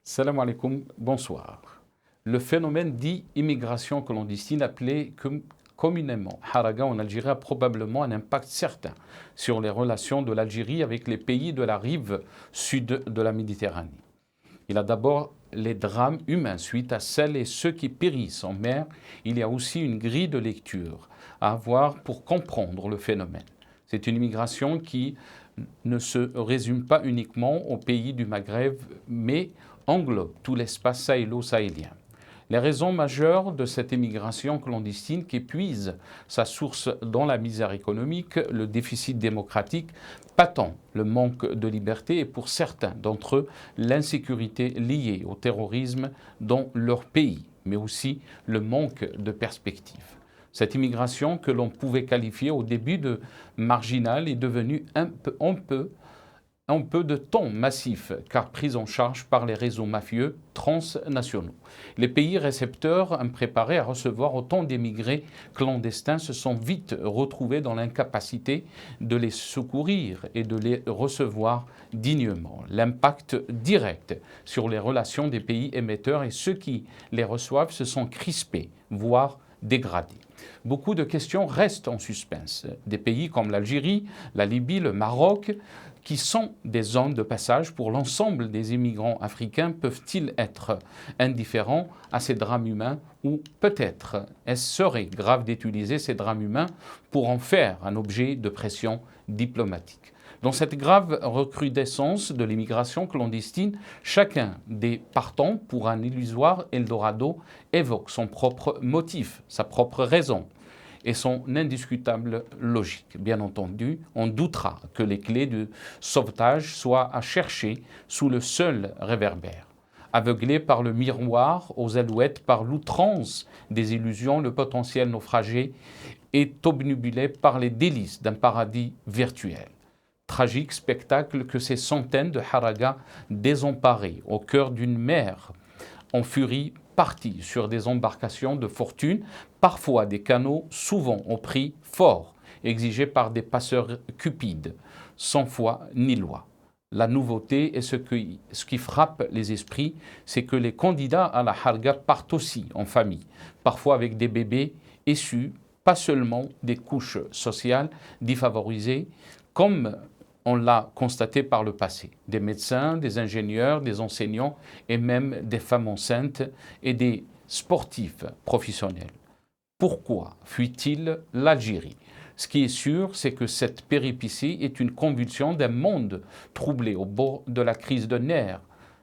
Salam alaikum, bonsoir. Le phénomène dit immigration clandestine, appelé communément haraga en Algérie, a probablement un impact certain sur les relations de l'Algérie avec les pays de la rive sud de la Méditerranée. Il a d'abord les drames humains suite à celles et ceux qui périssent en mer. Il y a aussi une grille de lecture à avoir pour comprendre le phénomène. C'est une immigration qui ne se résume pas uniquement aux pays du Maghreb, mais englobe tout l'espace sahélo-sahélien. Les raisons majeures de cette immigration clandestine qui puise sa source dans la misère économique, le déficit démocratique patent, le manque de liberté et pour certains d'entre eux l'insécurité liée au terrorisme dans leur pays, mais aussi le manque de perspectives. Cette immigration que l'on pouvait qualifier au début de marginale est devenue un peu de temps massif, car prise en charge par les réseaux mafieux transnationaux. Les pays récepteurs impréparés à recevoir autant d'émigrés clandestins se sont vite retrouvés dans l'incapacité de les secourir et de les recevoir dignement. L'impact direct sur les relations des pays émetteurs et ceux qui les reçoivent se sont crispés, voire dégradés. Beaucoup de questions restent en suspens. Des pays comme l'Algérie, la Libye, le Maroc, qui sont des zones de passage pour l'ensemble des immigrants africains, peuvent-ils être indifférents à ces drames humains ou peut-être serait grave d'utiliser ces drames humains pour en faire un objet de pression diplomatique. Dans cette grave recrudescence de l'immigration clandestine, chacun des partants pour un illusoire Eldorado évoque son propre motif, sa propre raison et son indiscutable logique. Bien entendu, on doutera que les clés du sauvetage soient à chercher sous le seul réverbère. Aveuglé par le miroir aux alouettes, par l'outrance des illusions, le potentiel naufragé est obnubilé par les délices d'un paradis virtuel. Tragique spectacle que ces centaines de haragas désemparés au cœur d'une mer en furie partis sur des embarcations de fortune, parfois des canaux, souvent au prix fort, exigés par des passeurs cupides, sans foi ni loi. La nouveauté et ce qui frappe les esprits, c'est que les candidats à la harga partent aussi en famille, parfois avec des bébés issus pas seulement des couches sociales défavorisées, comme on l'a constaté par le passé. Des médecins, des ingénieurs, des enseignants et même des femmes enceintes et des sportifs professionnels. Pourquoi fuit-il l'Algérie ? Ce qui est sûr, c'est que cette péripétie est une convulsion d'un monde troublé au bord de la crise de nerfs.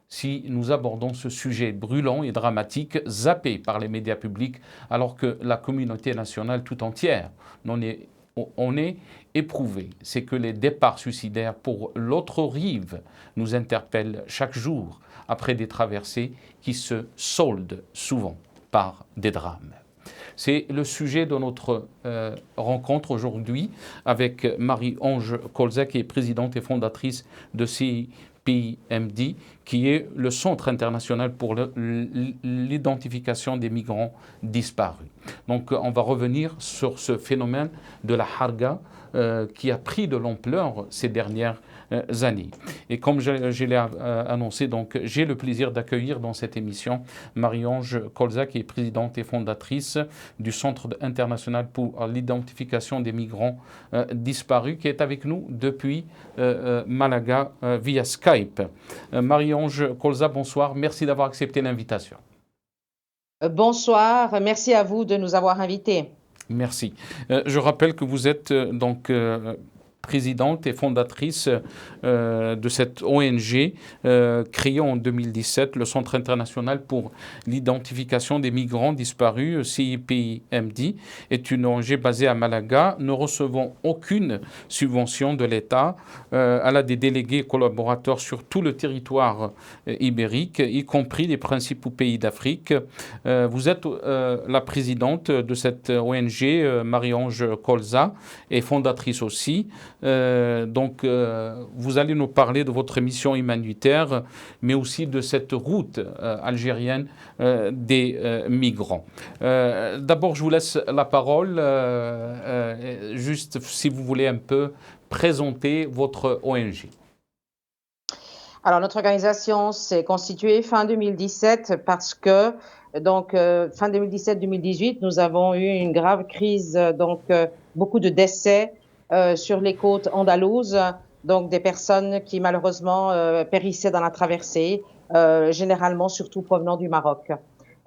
Si nous abordons ce sujet brûlant et dramatique, zappé par les médias publics, alors que la communauté nationale tout entière on est éprouvé, c'est que les départs suicidaires pour l'autre rive nous interpellent chaque jour après des traversées qui se soldent souvent par des drames. C'est le sujet de notre rencontre aujourd'hui avec Marie-Ange Kolza, qui est présidente et fondatrice de CIPMD, qui est le Centre international pour l'identification des migrants disparus. Donc on va revenir sur ce phénomène de la harga qui a pris de l'ampleur ces dernières années. Et comme je l'ai annoncé, donc j'ai le plaisir d'accueillir dans cette émission Marie-Ange Kolza, qui est présidente et fondatrice du Centre international pour l'identification des migrants disparus, qui est avec nous depuis Malaga via Skype. Marie-Ange Kolza, bonsoir. Merci d'avoir accepté l'invitation. Bonsoir, merci à vous de nous avoir invités. Merci. Je rappelle que vous êtes présidente et fondatrice de cette ONG créée en 2017, le Centre international pour l'identification des migrants disparus, CIPMD, est une ONG basée à Malaga. Nous recevons aucune subvention de l'État. Elle a des délégués collaborateurs sur tout le territoire ibérique, y compris les principaux pays d'Afrique. Vous êtes la présidente de cette ONG, Marie-Ange Kolza, et fondatrice aussi. Vous allez nous parler de votre mission humanitaire, mais aussi de cette route algérienne des migrants. D'abord, je vous laisse la parole, juste si vous voulez un peu présenter votre ONG. Alors, notre organisation s'est constituée fin 2017 parce que, fin 2017-2018, nous avons eu une grave crise, beaucoup de décès sur les côtes andalouses, donc des personnes qui malheureusement périssaient dans la traversée, généralement surtout provenant du Maroc.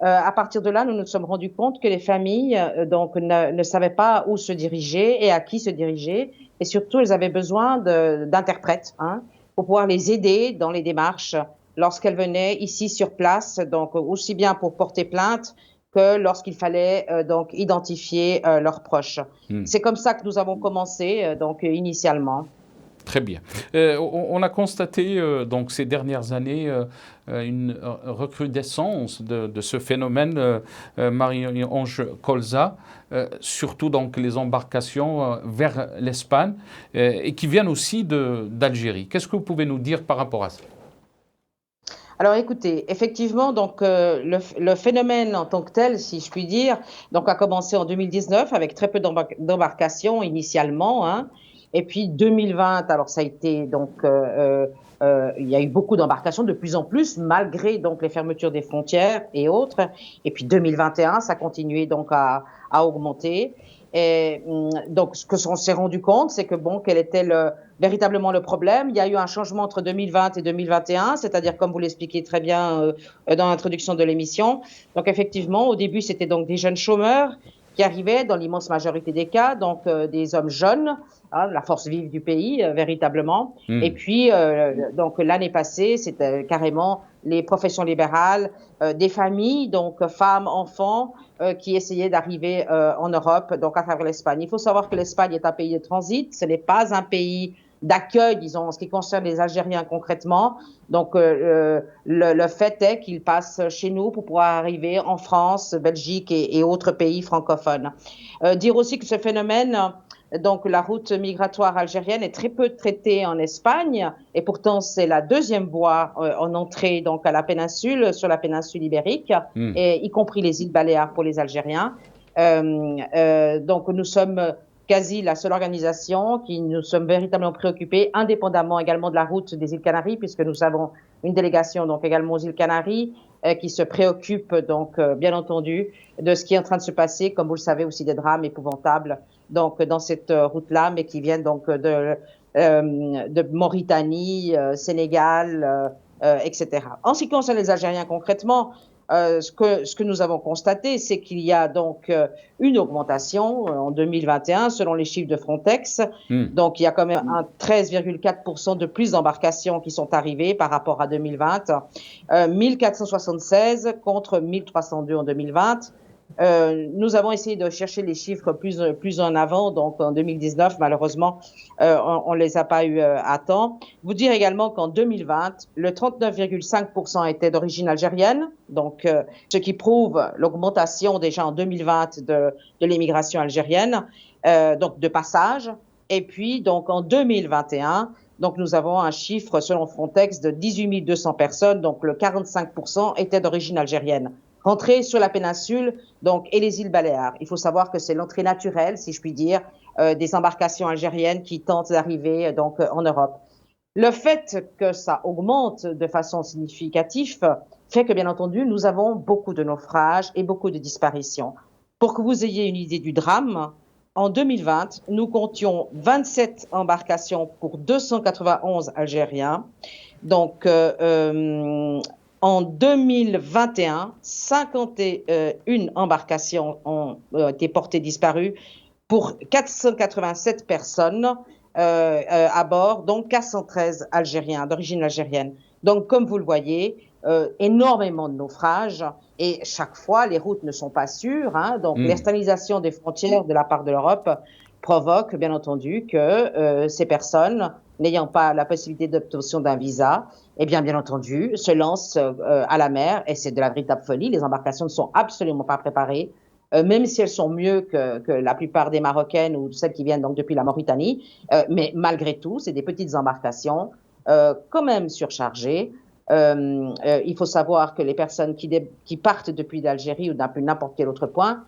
À partir de là, nous nous sommes rendus compte que les familles ne savaient pas où se diriger et à qui se diriger, et surtout, elles avaient besoin d'interprètes, hein, pour pouvoir les aider dans les démarches lorsqu'elles venaient ici sur place, donc aussi bien pour porter plainte que lorsqu'il fallait identifier leurs proches. C'est comme ça que nous avons commencé initialement. Très bien. On a constaté donc ces dernières années une recrudescence de ce phénomène, Marie-Ange Colza, surtout donc les embarcations vers l'Espagne et qui viennent aussi d'Algérie. Qu'est-ce que vous pouvez nous dire par rapport à ça? Alors écoutez, effectivement, le phénomène en tant que tel, si je puis dire, donc a commencé en 2019 avec très peu d'embarcations initialement, hein. Et puis 2020, alors ça a été il y a eu beaucoup d'embarcations, de plus en plus, malgré donc les fermetures des frontières et autres. Et puis 2021, ça a continué à augmenter. Et donc, ce que on s'est rendu compte, c'est que quel était véritablement le problème. Il y a eu un changement entre 2020 et 2021, c'est-à-dire, comme vous l'expliquez très bien dans l'introduction de l'émission. Donc, effectivement, au début, c'était donc des jeunes chômeurs qui arrivaient, dans l'immense majorité des cas, des hommes jeunes, hein, la force vive du pays, véritablement. Et puis, l'année passée, c'était carrément les professions libérales, des familles, donc femmes, enfants, qui essayaient d'arriver en Europe, donc à travers l'Espagne. Il faut savoir que l'Espagne est un pays de transit, ce n'est pas un pays d'accueil, disons, en ce qui concerne les Algériens concrètement. Donc, le fait est qu'ils passent chez nous pour pouvoir arriver en France, Belgique et autres pays francophones. Dire aussi que ce phénomène, donc la route migratoire algérienne, est très peu traitée en Espagne, et pourtant c'est la deuxième voie en entrée donc à la péninsule, sur la péninsule ibérique, et y compris les îles Baléares pour les Algériens. Donc nous sommes quasi la seule organisation qui nous sommes véritablement préoccupés, indépendamment également de la route des îles Canaries, puisque nous avons une délégation donc également aux îles Canaries qui se préoccupe bien entendu de ce qui est en train de se passer, comme vous le savez aussi des drames épouvantables donc dans cette route-là, mais qui viennent donc de Mauritanie, Sénégal, etc. En ce qui concerne les Algériens concrètement, ce que nous avons constaté, c'est qu'il y a donc une augmentation en 2021 selon les chiffres de Frontex. Donc il y a quand même un 13,4% de plus d'embarcations qui sont arrivées par rapport à 2020, 1476 contre 1302 en 2020. Nous avons essayé de chercher les chiffres plus en avant, donc en 2019, malheureusement, on les a pas eu à temps. Vous dire également qu'en 2020, le 39,5% était d'origine algérienne, donc ce qui prouve l'augmentation déjà en 2020 de l'immigration algérienne, donc de passage. Et puis donc en 2021, donc nous avons un chiffre selon Frontex de 18 200 personnes, donc le 45% était d'origine algérienne. Rentrée sur la péninsule et les îles Baléares. Il faut savoir que c'est l'entrée naturelle, si je puis dire, des embarcations algériennes qui tentent d'arriver en Europe. Le fait que ça augmente de façon significative fait que, bien entendu, nous avons beaucoup de naufrages et beaucoup de disparitions. Pour que vous ayez une idée du drame, en 2020, nous comptions 27 embarcations pour 291 Algériens. Donc, en 2021, 51 embarcations ont été portées disparues pour 487 personnes à bord, donc 413 Algériens, d'origine algérienne. Donc, comme vous le voyez, énormément de naufrages et chaque fois, les routes ne sont pas sûres. Hein, donc, l'externalisation des frontières de la part de l'Europe provoque, bien entendu, que ces personnes, n'ayant pas la possibilité d'obtention d'un visa, bien entendu, se lancent à la mer et c'est de la véritable folie. Les embarcations ne sont absolument pas préparées, même si elles sont mieux que la plupart des Marocaines ou celles qui viennent donc depuis la Mauritanie. Mais malgré tout, c'est des petites embarcations quand même surchargées. Il faut savoir que les personnes qui partent depuis l'Algérie ou depuis n'importe quel autre point,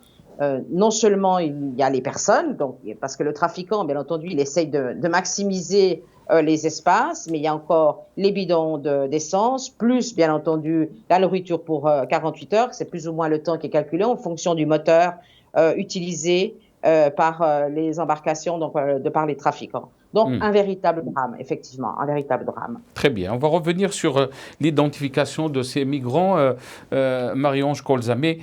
non seulement il y a les personnes, donc parce que le trafiquant, bien entendu, il essaye de maximiser les espaces, mais il y a encore les bidons d'essence, plus bien entendu la nourriture pour 48 heures, c'est plus ou moins le temps qui est calculé en fonction du moteur utilisé par les embarcations, donc de par les trafiquants. Donc un véritable drame, effectivement, un véritable drame. Très bien. On va revenir sur l'identification de ces migrants, Marie-Ange Colza. Mais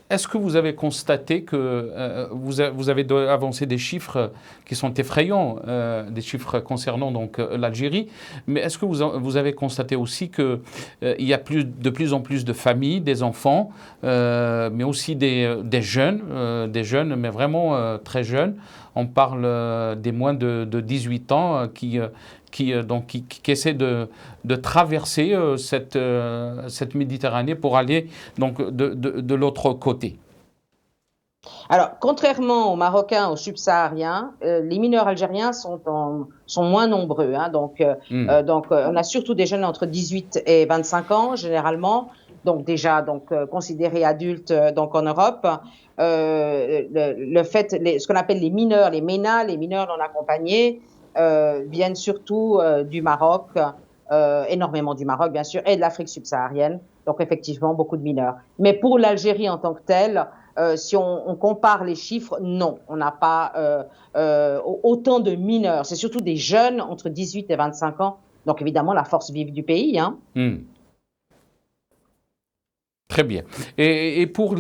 est-ce que vous avez constaté que vous avez avancé des chiffres qui sont effrayants, des chiffres concernant donc l'Algérie, mais est-ce que vous avez constaté aussi qu'il y a de plus en plus de familles, des enfants, mais aussi des jeunes, mais vraiment très jeunes. On parle des moins de 18 ans qui essaient de traverser cette Méditerranée pour aller donc, de l'autre côté. Alors, contrairement aux Marocains, aux subsahariens, les mineurs algériens sont moins nombreux. Hein, donc, on a surtout des jeunes entre 18 et 25 ans, généralement, donc déjà considérés adultes donc en Europe. Ce qu'on appelle les mineurs, les MENA, les mineurs non accompagnés, viennent surtout du Maroc, énormément du Maroc, bien sûr, et de l'Afrique subsaharienne. Donc, effectivement, beaucoup de mineurs. Mais pour l'Algérie en tant que telle, si on compare les chiffres, non, on n'a pas autant de mineurs. C'est surtout des jeunes entre 18 et 25 ans. Donc, évidemment, la force vive du pays. Hein. Très bien. Et pour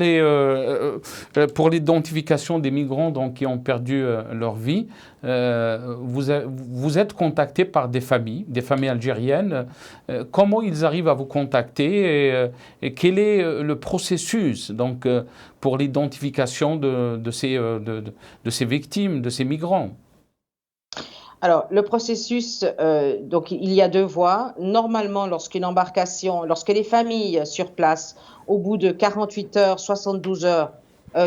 l'identification des migrants donc, qui ont perdu leur vie, vous êtes contacté par des familles algériennes. Comment ils arrivent à vous contacter et quel est le processus donc, pour l'identification de ces victimes, de ces migrants? Alors, le processus, donc il y a deux voies. Normalement, lorsque les familles sur place, au bout de 48 heures, 72 heures,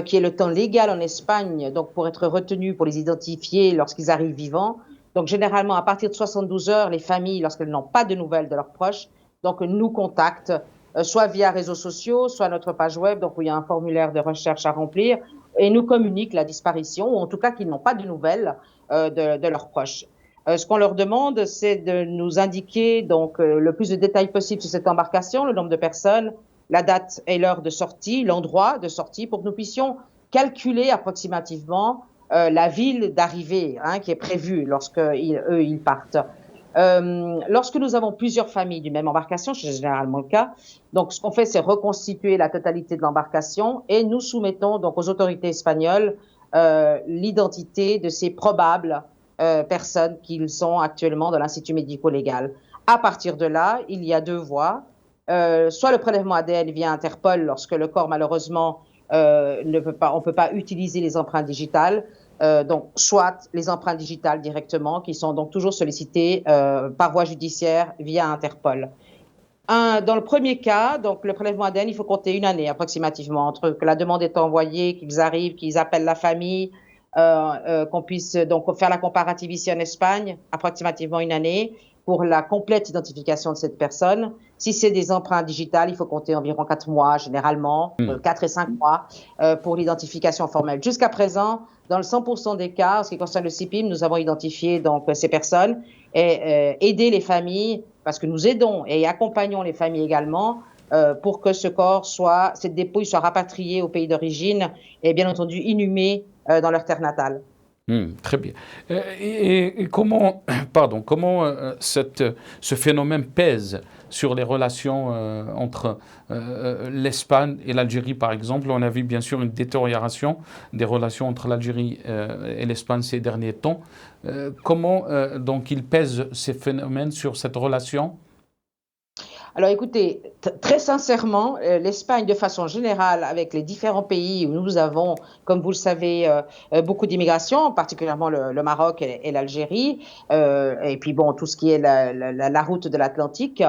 qui est le temps légal en Espagne, donc pour être retenus, pour les identifier lorsqu'ils arrivent vivants. Donc, généralement, à partir de 72 heures, les familles, lorsqu'elles n'ont pas de nouvelles de leurs proches, donc nous contactent, soit via réseaux sociaux, soit notre page web, donc où il y a un formulaire de recherche à remplir, et nous communiquent la disparition, ou en tout cas qu'ils n'ont pas de nouvelles de leurs proches. Ce qu'on leur demande, c'est de nous indiquer donc le plus de détails possible sur cette embarcation, le nombre de personnes, la date et l'heure de sortie, l'endroit de sortie, pour que nous puissions calculer approximativement la ville d'arrivée qui est prévue lorsque ils partent. Lorsque nous avons plusieurs familles d'une même embarcation, c'est généralement le cas, donc ce qu'on fait, c'est reconstituer la totalité de l'embarcation et nous soumettons donc aux autorités espagnoles l'identité de ces probables personnes qui sont actuellement dans l'Institut médico-légal. À partir de là, il y a deux voies. Soit le prélèvement ADN via Interpol lorsque le corps, malheureusement, on ne peut pas utiliser les empreintes digitales. Donc, soit les empreintes digitales directement, qui sont donc toujours sollicitées par voie judiciaire via Interpol. Dans le premier cas, donc le prélèvement ADN, il faut compter une année approximativement entre que la demande est envoyée, qu'ils arrivent, qu'ils appellent la famille, qu'on puisse donc faire la comparative ici en Espagne, approximativement une année, pour la complète identification de cette personne. Si c'est des empreintes digitales, il faut compter environ 4 mois, généralement, 4 et 5 mois, pour l'identification formelle. Jusqu'à présent, dans le 100% des cas, en ce qui concerne le CIPIM, nous avons identifié donc ces personnes et aidé les familles, parce que nous aidons et accompagnons les familles également, pour que cette dépouille soit rapatriée au pays d'origine et bien entendu inhumée dans leur terre natale. Très bien. Et comment ce phénomène pèse sur les relations entre l'Espagne et l'Algérie, par exemple? On a vu bien sûr une détérioration des relations entre l'Algérie et l'Espagne ces derniers temps. Comment donc il pèse ces phénomènes sur cette relation? Alors écoutez, très sincèrement, l'Espagne de façon générale, avec les différents pays où nous avons, comme vous le savez, beaucoup d'immigration, particulièrement le Maroc et l'Algérie, et puis bon, tout ce qui est la route de l'Atlantique,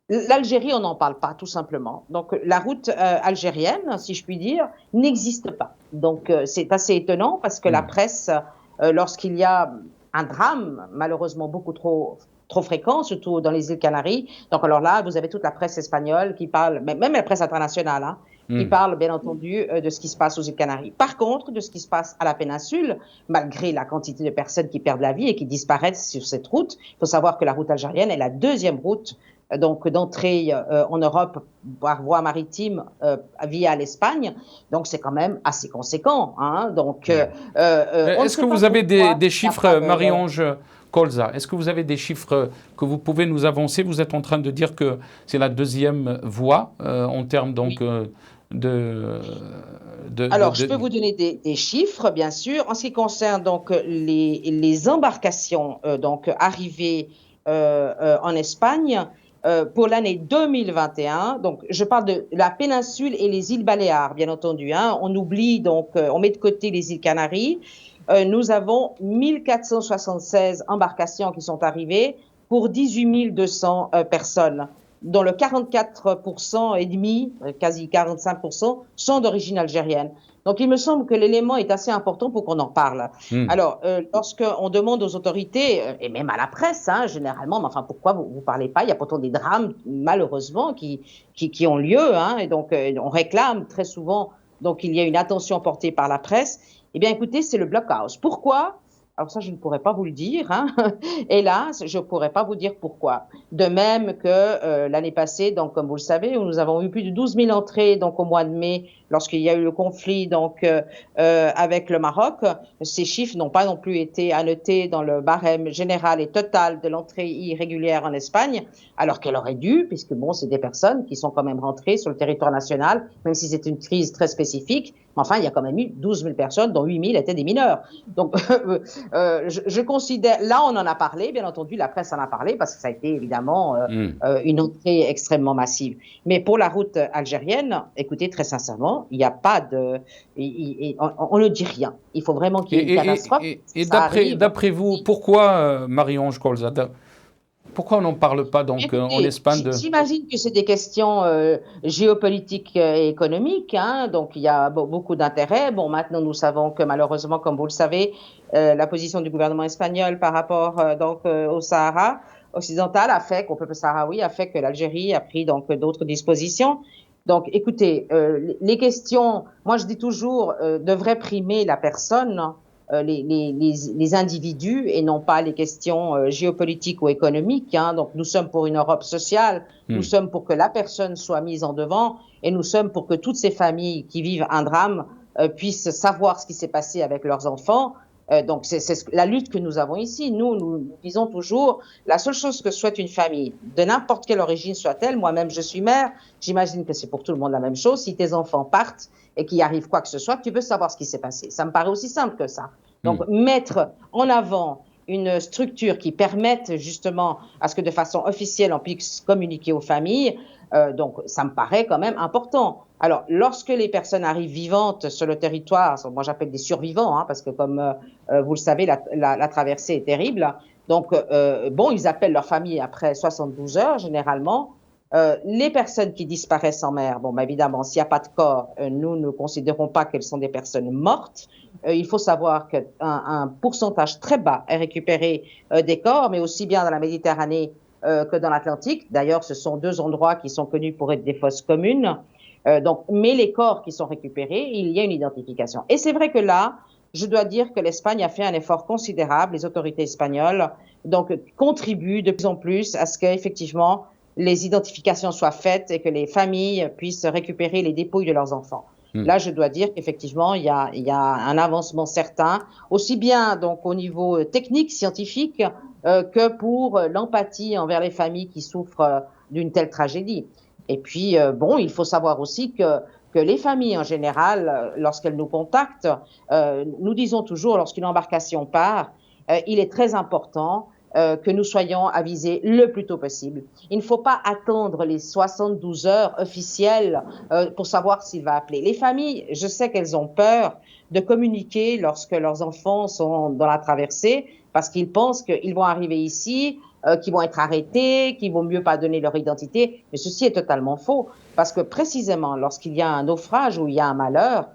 l'Algérie, on n'en parle pas, tout simplement. Donc la route algérienne, si je puis dire, n'existe pas. Donc c'est assez étonnant parce que la presse, lorsqu'il y a un drame, malheureusement beaucoup trop fréquent, surtout dans les îles Canaries. Donc alors là, vous avez toute la presse espagnole qui parle, même la presse internationale, Il parle, bien entendu, de ce qui se passe aux îles Canaries. Par contre, de ce qui se passe à la péninsule, malgré la quantité de personnes qui perdent la vie et qui disparaissent sur cette route, il faut savoir que la route algérienne est la deuxième route donc d'entrée en Europe par voie maritime via l'Espagne. Donc, c'est quand même assez conséquent. Hein. Donc, est-ce que vous avez des chiffres, Marie-Ange Colza, est-ce que vous avez des chiffres que vous pouvez nous avancer? Vous êtes en train de dire que c'est la deuxième voie en termes donc Alors, je peux vous donner des chiffres, bien sûr. En ce qui concerne donc les embarcations donc arrivées en Espagne pour l'année 2021, donc je parle de la péninsule et les îles Baléares, bien entendu. Hein. On oublie donc, on met de côté les îles Canaries. Nous avons 1476 embarcations qui sont arrivées pour 18 200 personnes, dont le 44% et demi, quasi 45%, sont d'origine algérienne. Donc, il me semble que l'élément est assez important pour qu'on en parle. Alors, lorsqu'on demande aux autorités, et même à la presse, hein, généralement, mais enfin, pourquoi vous parlez pas? Il y a pourtant des drames, malheureusement, qui ont lieu, hein, et donc, on réclame très souvent, donc, il y a une attention portée par la presse. Eh bien, écoutez, c'est le blockhouse. Pourquoi? Alors ça, je ne pourrais pas vous le dire. Hein. Hélas, je ne pourrais pas vous dire pourquoi. De même que l'année passée, donc comme vous le savez, où nous avons eu plus de 12 000 entrées donc au mois de mai, lorsqu'il y a eu le conflit donc avec le Maroc. Ces chiffres n'ont pas non plus été annotés dans le barème général et total de l'entrée irrégulière en Espagne, alors qu'elle aurait dû, puisque bon, c'est des personnes qui sont quand même rentrées sur le territoire national, même si c'est une crise très spécifique. Mais enfin, il y a quand même eu 12 000 personnes, dont 8 000 étaient des mineurs. Donc, je considère, là on en a parlé, bien entendu, la presse en a parlé parce que ça a été évidemment une entrée extrêmement massive. Mais pour la route algérienne, écoutez, très sincèrement, il n'y a pas de... on ne dit rien. Il faut vraiment qu'il y ait une catastrophe. Et d'après vous, pourquoi, Marie-Ange Colza, pourquoi on n'en parle pas donc en Espagne J'imagine que c'est des questions géopolitiques et économiques. Hein, donc, il y a beaucoup d'intérêts. Bon, maintenant, nous savons que malheureusement, comme vous le savez, la position du gouvernement espagnol par rapport au Sahara occidental a fait, qu'au peuple sahraoui, a fait que l'Algérie a pris donc d'autres dispositions. Donc, écoutez, les questions, moi je dis toujours, devraient primer la personne. Les individus et non pas les questions géopolitiques ou économiques. Hein. Donc, nous sommes pour une Europe sociale, nous sommes pour que la personne soit mise en devant et nous sommes pour que toutes ces familles qui vivent un drame puissent savoir ce qui s'est passé avec leurs enfants. Donc, c'est la lutte que nous avons ici. Nous disons toujours, la seule chose que souhaite une famille, de n'importe quelle origine soit-elle, moi-même je suis mère, j'imagine que c'est pour tout le monde la même chose, si tes enfants partent et qu'il arrive quoi que ce soit, tu veux savoir ce qui s'est passé. Ça me paraît aussi simple que ça. Donc, mettre en avant une structure qui permette justement à ce que de façon officielle, on puisse communiquer aux familles, donc ça me paraît quand même important. Alors, lorsque les personnes arrivent vivantes sur le territoire, moi j'appelle des survivants, hein, parce que comme vous le savez, la traversée est terrible. Donc, bon, ils appellent leur famille après 72 heures, généralement. Les personnes qui disparaissent en mer, bon, évidemment, s'il n'y a pas de corps, nous ne considérons pas qu'elles sont des personnes mortes. Il faut savoir qu'un pourcentage très bas est récupéré des corps, mais aussi bien dans la Méditerranée que dans l'Atlantique. D'ailleurs, ce sont deux endroits qui sont connus pour être des fosses communes. Donc, mais les corps qui sont récupérés, il y a une identification. Et c'est vrai que là, je dois dire que l'Espagne a fait un effort considérable. Les autorités espagnoles donc contribuent de plus en plus à ce qu'effectivement les identifications soient faites et que les familles puissent récupérer les dépouilles de leurs enfants. Là, je dois dire qu'effectivement, il y a un avancement certain, aussi bien donc au niveau technique, scientifique, que pour l'empathie envers les familles qui souffrent d'une telle tragédie. Et puis, bon, il faut savoir aussi que les familles en général, lorsqu'elles nous contactent, nous disons toujours, lorsqu'une embarcation part, il est très important que nous soyons avisés le plus tôt possible. Il ne faut pas attendre les 72 heures officielles pour savoir s'il va appeler. Les familles, je sais qu'elles ont peur de communiquer lorsque leurs enfants sont dans la traversée parce qu'ils pensent qu'ils vont arriver ici, qu'ils vont être arrêtés, qu'il vaut mieux pas donner leur identité. Mais ceci est totalement faux parce que précisément lorsqu'il y a un naufrage ou il y a un malheur,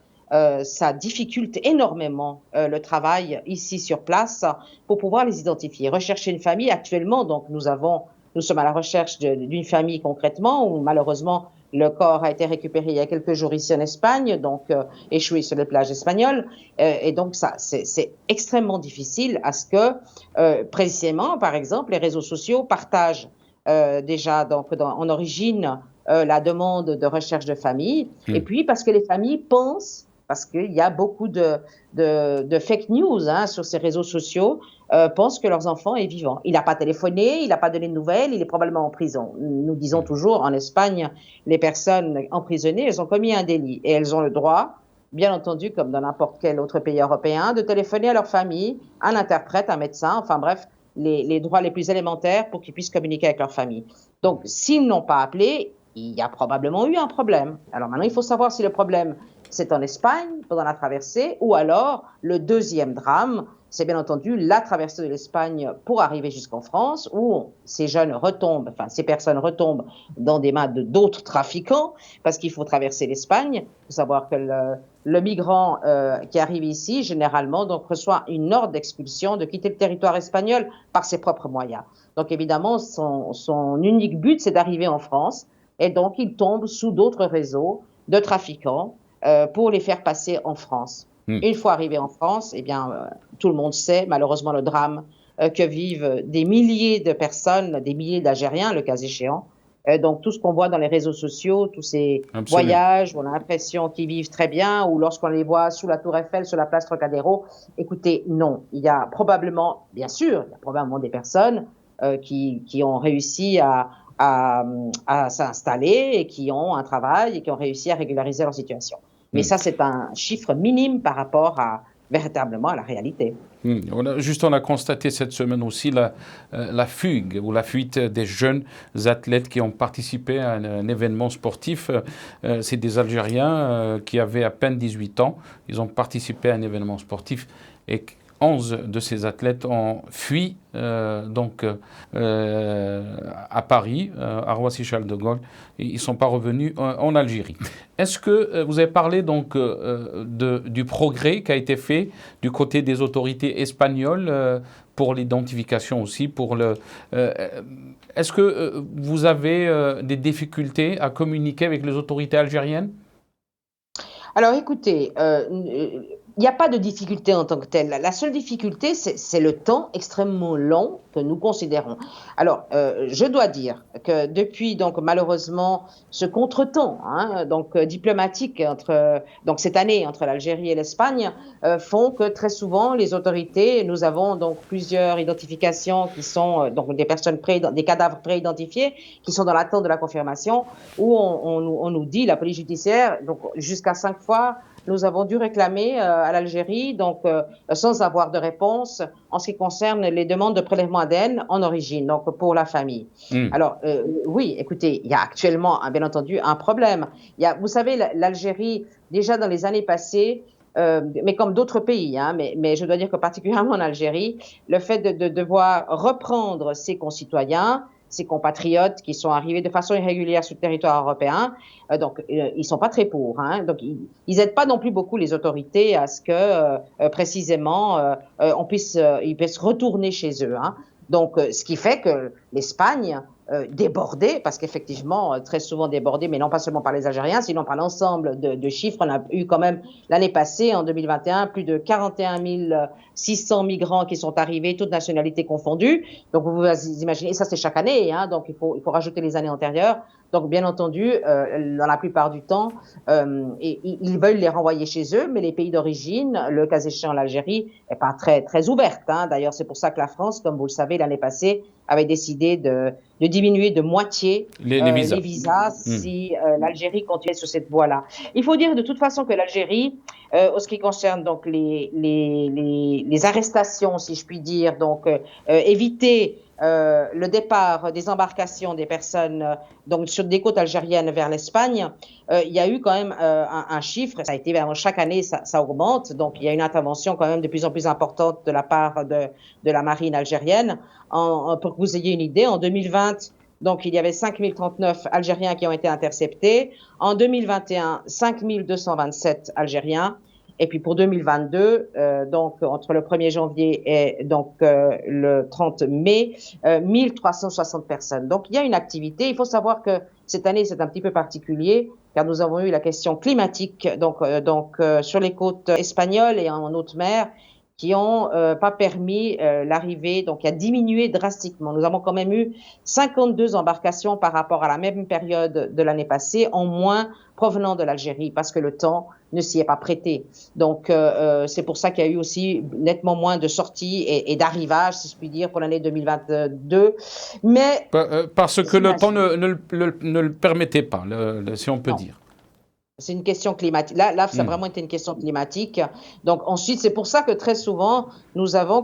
ça difficulte énormément le travail ici sur place pour pouvoir les identifier. Rechercher une famille, actuellement, donc nous sommes à la recherche d'une famille concrètement où malheureusement Le corps a été récupéré il y a quelques jours ici en Espagne, donc échoué sur les plages espagnoles. Et donc ça, c'est extrêmement difficile à ce que, précisément, par exemple, les réseaux sociaux partagent déjà donc en origine la demande de recherche de famille. Et puis parce que les familles pensent, parce qu'il y a beaucoup de fake news sur ces réseaux sociaux, pensent que leur enfant est vivant. Il n'a pas téléphoné, il n'a pas donné de nouvelles, il est probablement en prison. Nous disons toujours, en Espagne, les personnes emprisonnées, elles ont commis un délit et elles ont le droit, bien entendu, comme dans n'importe quel autre pays européen, de téléphoner à leur famille, un interprète, un médecin, enfin bref, les droits les plus élémentaires pour qu'ils puissent communiquer avec leur famille. Donc, s'ils n'ont pas appelé, il y a probablement eu un problème. Alors maintenant, il faut savoir si le problème, c'est en Espagne, pendant la traversée, ou alors le deuxième drame, c'est bien entendu la traversée de l'Espagne pour arriver jusqu'en France, où ces jeunes retombent, enfin ces personnes retombent dans des mains d'autres trafiquants, parce qu'il faut traverser l'Espagne. Il faut savoir que le migrant qui arrive ici, généralement, donc reçoit une ordre d'expulsion, de quitter le territoire espagnol par ses propres moyens. Donc évidemment, son unique but, c'est d'arriver en France, et donc il tombe sous d'autres réseaux de trafiquants pour les faire passer en France. Une fois arrivé en France, eh bien, tout le monde sait malheureusement le drame que vivent des milliers de personnes, des milliers d'Algériens, le cas échéant. Donc tout ce qu'on voit dans les réseaux sociaux, tous ces voyages où on a l'impression qu'ils vivent très bien, ou lorsqu'on les voit sous la Tour Eiffel, sur la place Trocadéro, écoutez, non, il y a probablement, bien sûr, il y a probablement des personnes qui ont réussi à s'installer et qui ont un travail et qui ont réussi à régulariser leur situation. Mais ça, c'est un chiffre minime par rapport véritablement à la réalité. On a constaté cette semaine aussi la fugue ou la fuite des jeunes athlètes qui ont participé à un événement sportif. C'est des Algériens qui avaient à peine 18 ans. Ils ont participé à un événement sportif et 11 de ces athlètes ont fui à Paris, à Roissy-Charles de Gaulle. Ils ne sont pas revenus en Algérie. Est-ce que vous avez parlé donc du progrès qui a été fait du côté des autorités espagnoles pour l'identification aussi est-ce que vous avez des difficultés à communiquer avec les autorités algériennes? Alors écoutez, il n'y a pas de difficulté en tant que telle. La seule difficulté, c'est le temps extrêmement long que nous considérons. Alors, je dois dire que depuis, donc, malheureusement, ce contretemps diplomatique donc cette année entre l'Algérie et l'Espagne font que très souvent, les autorités, nous avons donc plusieurs identifications qui sont donc des cadavres pré-identifiés qui sont dans l'attente de la confirmation, où on nous dit, la police judiciaire, donc jusqu'à 5 fois, nous avons dû réclamer à l'Algérie, donc sans avoir de réponse en ce qui concerne les demandes de prélèvement ADN en origine, donc pour la famille. Alors oui, écoutez, il y a actuellement, bien entendu, un problème. Vous savez, l'Algérie, déjà dans les années passées, mais comme d'autres pays, mais je dois dire que particulièrement en Algérie, le fait de devoir reprendre ses concitoyens, ses compatriotes qui sont arrivés de façon irrégulière sur le territoire européen, ils sont pas très pour. Donc ils aident pas non plus beaucoup les autorités à ce que précisément ils puissent retourner chez eux. Donc ce qui fait que l'Espagne débordée, parce qu'effectivement, très souvent débordée, mais non pas seulement par les Algériens, sinon par l'ensemble de chiffres. On a eu quand même l'année passée, en 2021, plus de 41 600 migrants qui sont arrivés, toutes nationalités confondues. Donc vous imaginez, ça c'est chaque année, donc il faut rajouter les années antérieures. Donc bien entendu, dans la plupart du temps, ils veulent les renvoyer chez eux, mais les pays d'origine, le cas échéant l'Algérie, n'est pas très très ouverte. D'ailleurs, c'est pour ça que la France, comme vous le savez, l'année passée, avait décidé de diminuer de moitié les visas si l'Algérie continuait sur cette voie-là. Il faut dire de toute façon que l'Algérie, en ce qui concerne donc les arrestations, si je puis dire, donc éviter le départ des embarcations des personnes donc sur des côtes algériennes vers l'Espagne, il y a eu quand même un chiffre, ça a été chaque année ça augmente, donc il y a une intervention quand même de plus en plus importante de la part de la marine algérienne. Pour que vous ayez une idée, en 2020, donc il y avait 5039 Algériens qui ont été interceptés. En 2021, 5227 Algériens. Et puis pour 2022, donc entre le 1er janvier et donc le 30 mai, 1360 personnes. Donc il y a une activité. Il faut savoir que cette année, c'est un petit peu particulier car nous avons eu la question climatique sur les côtes espagnoles et en haute mer qui ont pas permis l'arrivée, donc qui a diminué drastiquement. Nous avons quand même eu 52 embarcations par rapport à la même période de l'année passée, en moins provenant de l'Algérie, parce que le temps ne s'y est pas prêté. Donc c'est pour ça qu'il y a eu aussi nettement moins de sorties et d'arrivages, si je puis dire, pour l'année 2022. Mais parce que le temps ne le permettait pas, si on peut dire. C'est une question climatique. Là, ça a vraiment été une question climatique. Donc ensuite, c'est pour ça que très souvent,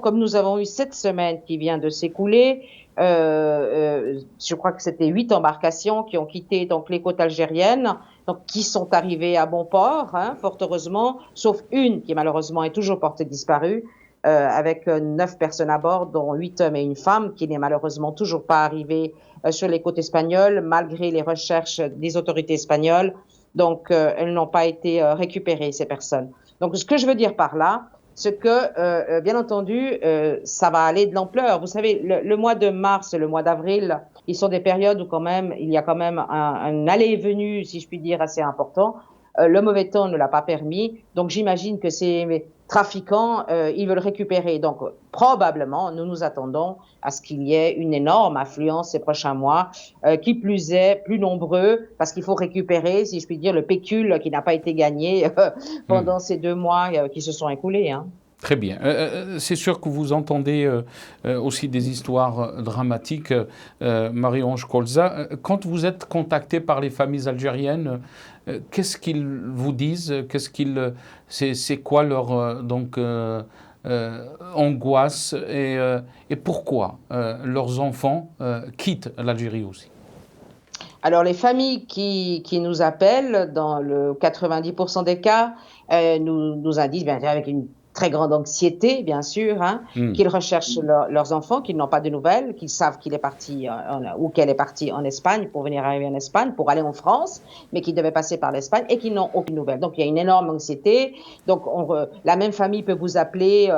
comme nous avons eu cette semaine qui vient de s'écouler, je crois que c'était 8 embarcations qui ont quitté donc les côtes algériennes, donc qui sont arrivées à bon port, hein, fort heureusement, sauf une qui malheureusement est toujours portée disparue, avec 9 personnes à bord, dont 8 hommes et une femme, qui n'est malheureusement toujours pas arrivée sur les côtes espagnoles, malgré les recherches des autorités espagnoles. Donc, elles n'ont pas été récupérées, ces personnes. Donc, ce que je veux dire par là, c'est que, bien entendu, ça va aller de l'ampleur. Vous savez, le mois de mars et le mois d'avril, ils sont des périodes où quand même, il y a quand même un aller et venu, si je puis dire, assez important. Le mauvais temps ne l'a pas permis. Donc, j'imagine que ces trafiquants, ils veulent récupérer. Donc, probablement, nous nous attendons à ce qu'il y ait une énorme affluence ces prochains mois, qui plus est, plus nombreux, parce qu'il faut récupérer, si je puis dire, le pécule qui n'a pas été gagné pendant ces 2 mois qui se sont écoulés. Hein. Très bien. C'est sûr que vous entendez aussi des histoires dramatiques, Marie-Ange Colza. Quand vous êtes contacté par les familles algériennes, qu'est-ce qu'ils vous disent? C'est quoi leur angoisse et pourquoi leurs enfants quittent l'Algérie aussi? Alors, les familles qui nous appellent, dans le 90% des cas, nous indiquent, bien, avec une très grande anxiété, bien sûr, hein, qu'ils recherchent leurs enfants, qu'ils n'ont pas de nouvelles, qu'ils savent qu'il est parti ou qu'elle est partie en Espagne pour venir arriver en Espagne, pour aller en France, mais qu'ils devaient passer par l'Espagne et qu'ils n'ont aucune nouvelle. Donc, il y a une énorme anxiété. Donc, la même famille peut vous appeler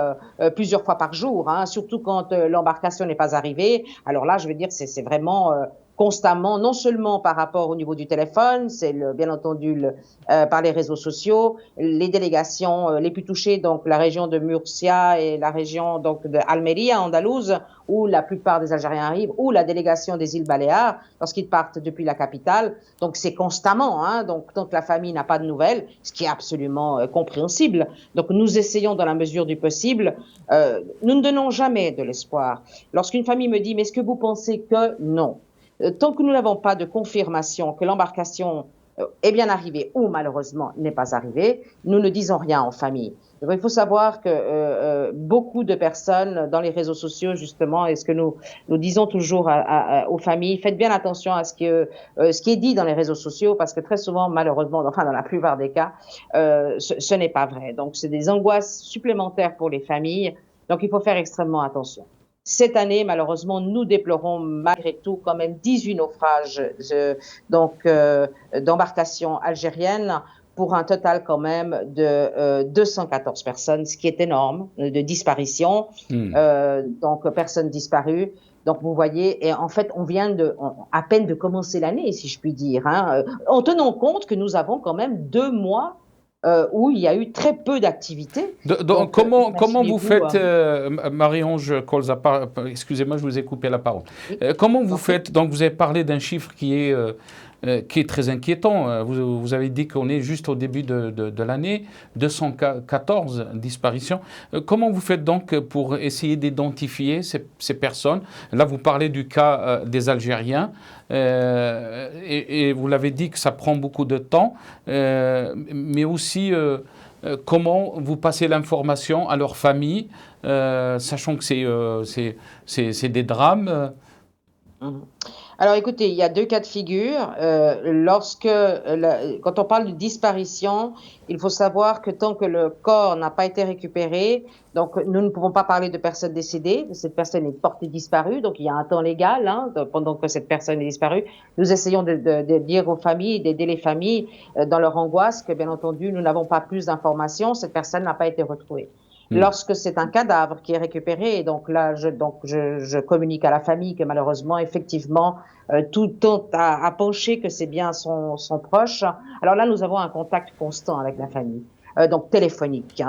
plusieurs fois par jour, hein, surtout quand l'embarcation n'est pas arrivée. Alors là, je veux dire, c'est vraiment constamment, non seulement par rapport au niveau du téléphone, c'est bien entendu par les réseaux sociaux, les délégations les plus touchées, donc la région de Murcia et la région donc de Almeria, Andalouse, où la plupart des Algériens arrivent, ou la délégation des îles Baléares, lorsqu'ils partent depuis la capitale. Donc c'est constamment, hein, donc tant que la famille n'a pas de nouvelles, ce qui est absolument compréhensible. Donc nous essayons dans la mesure du possible, nous ne donnons jamais de l'espoir. Lorsqu'une famille me dit, mais est-ce que vous pensez que non? Tant que nous n'avons pas de confirmation que l'embarcation est bien arrivée ou malheureusement n'est pas arrivée, nous ne disons rien en famille. Donc, il faut savoir que beaucoup de personnes dans les réseaux sociaux, justement, et ce que nous disons toujours aux familles, faites bien attention à ce qui est dit dans les réseaux sociaux, parce que très souvent, malheureusement, enfin dans la plupart des cas, ce n'est pas vrai. Donc, c'est des angoisses supplémentaires pour les familles. Donc, il faut faire extrêmement attention. Cette année, malheureusement, nous déplorons malgré tout quand même 18 naufrages d'embarcations algériennes pour un total quand même de 214 personnes, ce qui est énorme, de disparitions, donc personnes disparues. Donc vous voyez, et en fait, on vient à peine de commencer l'année, si je puis dire, hein, en tenant compte que nous avons quand même 2 mois où il y a eu très peu d'activités. Donc, comment vous faites, Marie-Ange Colza, excusez-moi, je vous ai coupé la parole. Comment vous faites, donc vous avez parlé d'un chiffre qui est très inquiétant. Vous avez dit qu'on est juste au début de l'année, 214 disparitions. Comment vous faites donc pour essayer d'identifier ces personnes? Là, vous parlez du cas des Algériens. Et vous l'avez dit que ça prend beaucoup de temps, mais aussi comment vous passez l'information à leur famille, sachant que c'est des drames. Alors écoutez, il y a deux cas de figure. Quand on parle de disparition, il faut savoir que tant que le corps n'a pas été récupéré, donc nous ne pouvons pas parler de personne décédée. Cette personne est portée disparue, donc il y a un temps légal pendant que cette personne est disparue. Nous essayons de dire aux familles, d'aider les familles dans leur angoisse que bien entendu nous n'avons pas plus d'informations. Cette personne n'a pas été retrouvée. Lorsque c'est un cadavre qui est récupéré, donc là, je communique à la famille que malheureusement, effectivement, tout a penché que c'est bien son proche. Alors là, nous avons un contact constant avec la famille. Donc téléphonique,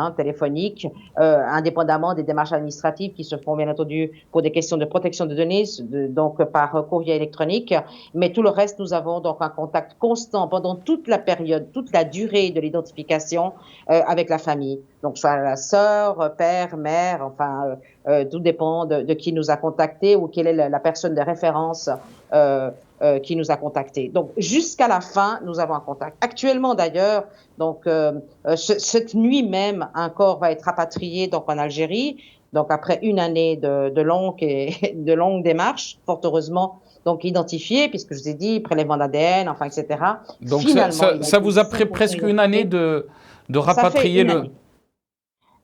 indépendamment des démarches administratives qui se font bien entendu pour des questions de protection de données, donc par courrier électronique. Mais tout le reste, nous avons donc un contact constant pendant toute la période, toute la durée de l'identification avec la famille. Donc soit la sœur, père, mère, enfin tout dépend de qui nous a contactés ou quelle est la personne de référence qui nous a contactés. Donc jusqu'à la fin, nous avons un contact. Actuellement d'ailleurs, donc cette nuit même, un corps va être rapatrié donc en Algérie. Donc après une année de longues démarches, fort heureusement donc identifié, puisque je vous ai dit prélèvement d'ADN, enfin etc. Donc ça vous a pris presque une année de rapatrier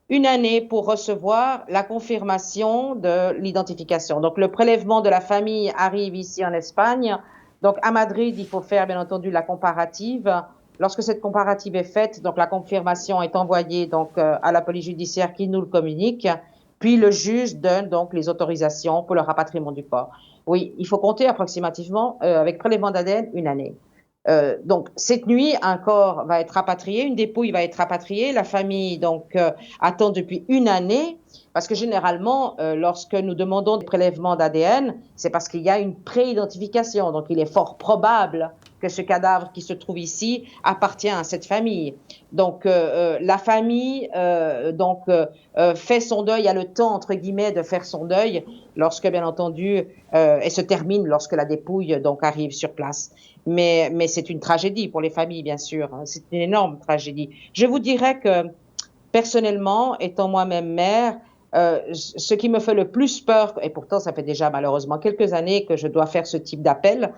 une année pour recevoir la confirmation de l'identification. Donc, le prélèvement de la famille arrive ici en Espagne. Donc, à Madrid, il faut faire, bien entendu, la comparative. Lorsque cette comparative est faite, donc la confirmation est envoyée donc à la police judiciaire qui nous le communique. Puis le juge donne donc les autorisations pour le rapatriement du corps. Oui, il faut compter approximativement avec prélèvement d'ADN une année. Donc cette nuit, un corps va être rapatrié, une dépouille va être rapatriée. La famille donc attend depuis une année parce que généralement, lorsque nous demandons des prélèvements d'ADN, c'est parce qu'il y a une préidentification. Donc il est fort probable que ce cadavre qui se trouve ici appartient à cette famille. Donc la famille fait son deuil, a le temps entre guillemets de faire son deuil lorsque bien entendu et se termine lorsque la dépouille donc arrive sur place. Mais c'est une tragédie pour les familles, bien sûr. C'est une énorme tragédie. Je vous dirais que, personnellement, étant moi-même mère, ce qui me fait le plus peur, et pourtant ça fait déjà malheureusement quelques années que je dois faire ce type d'appel,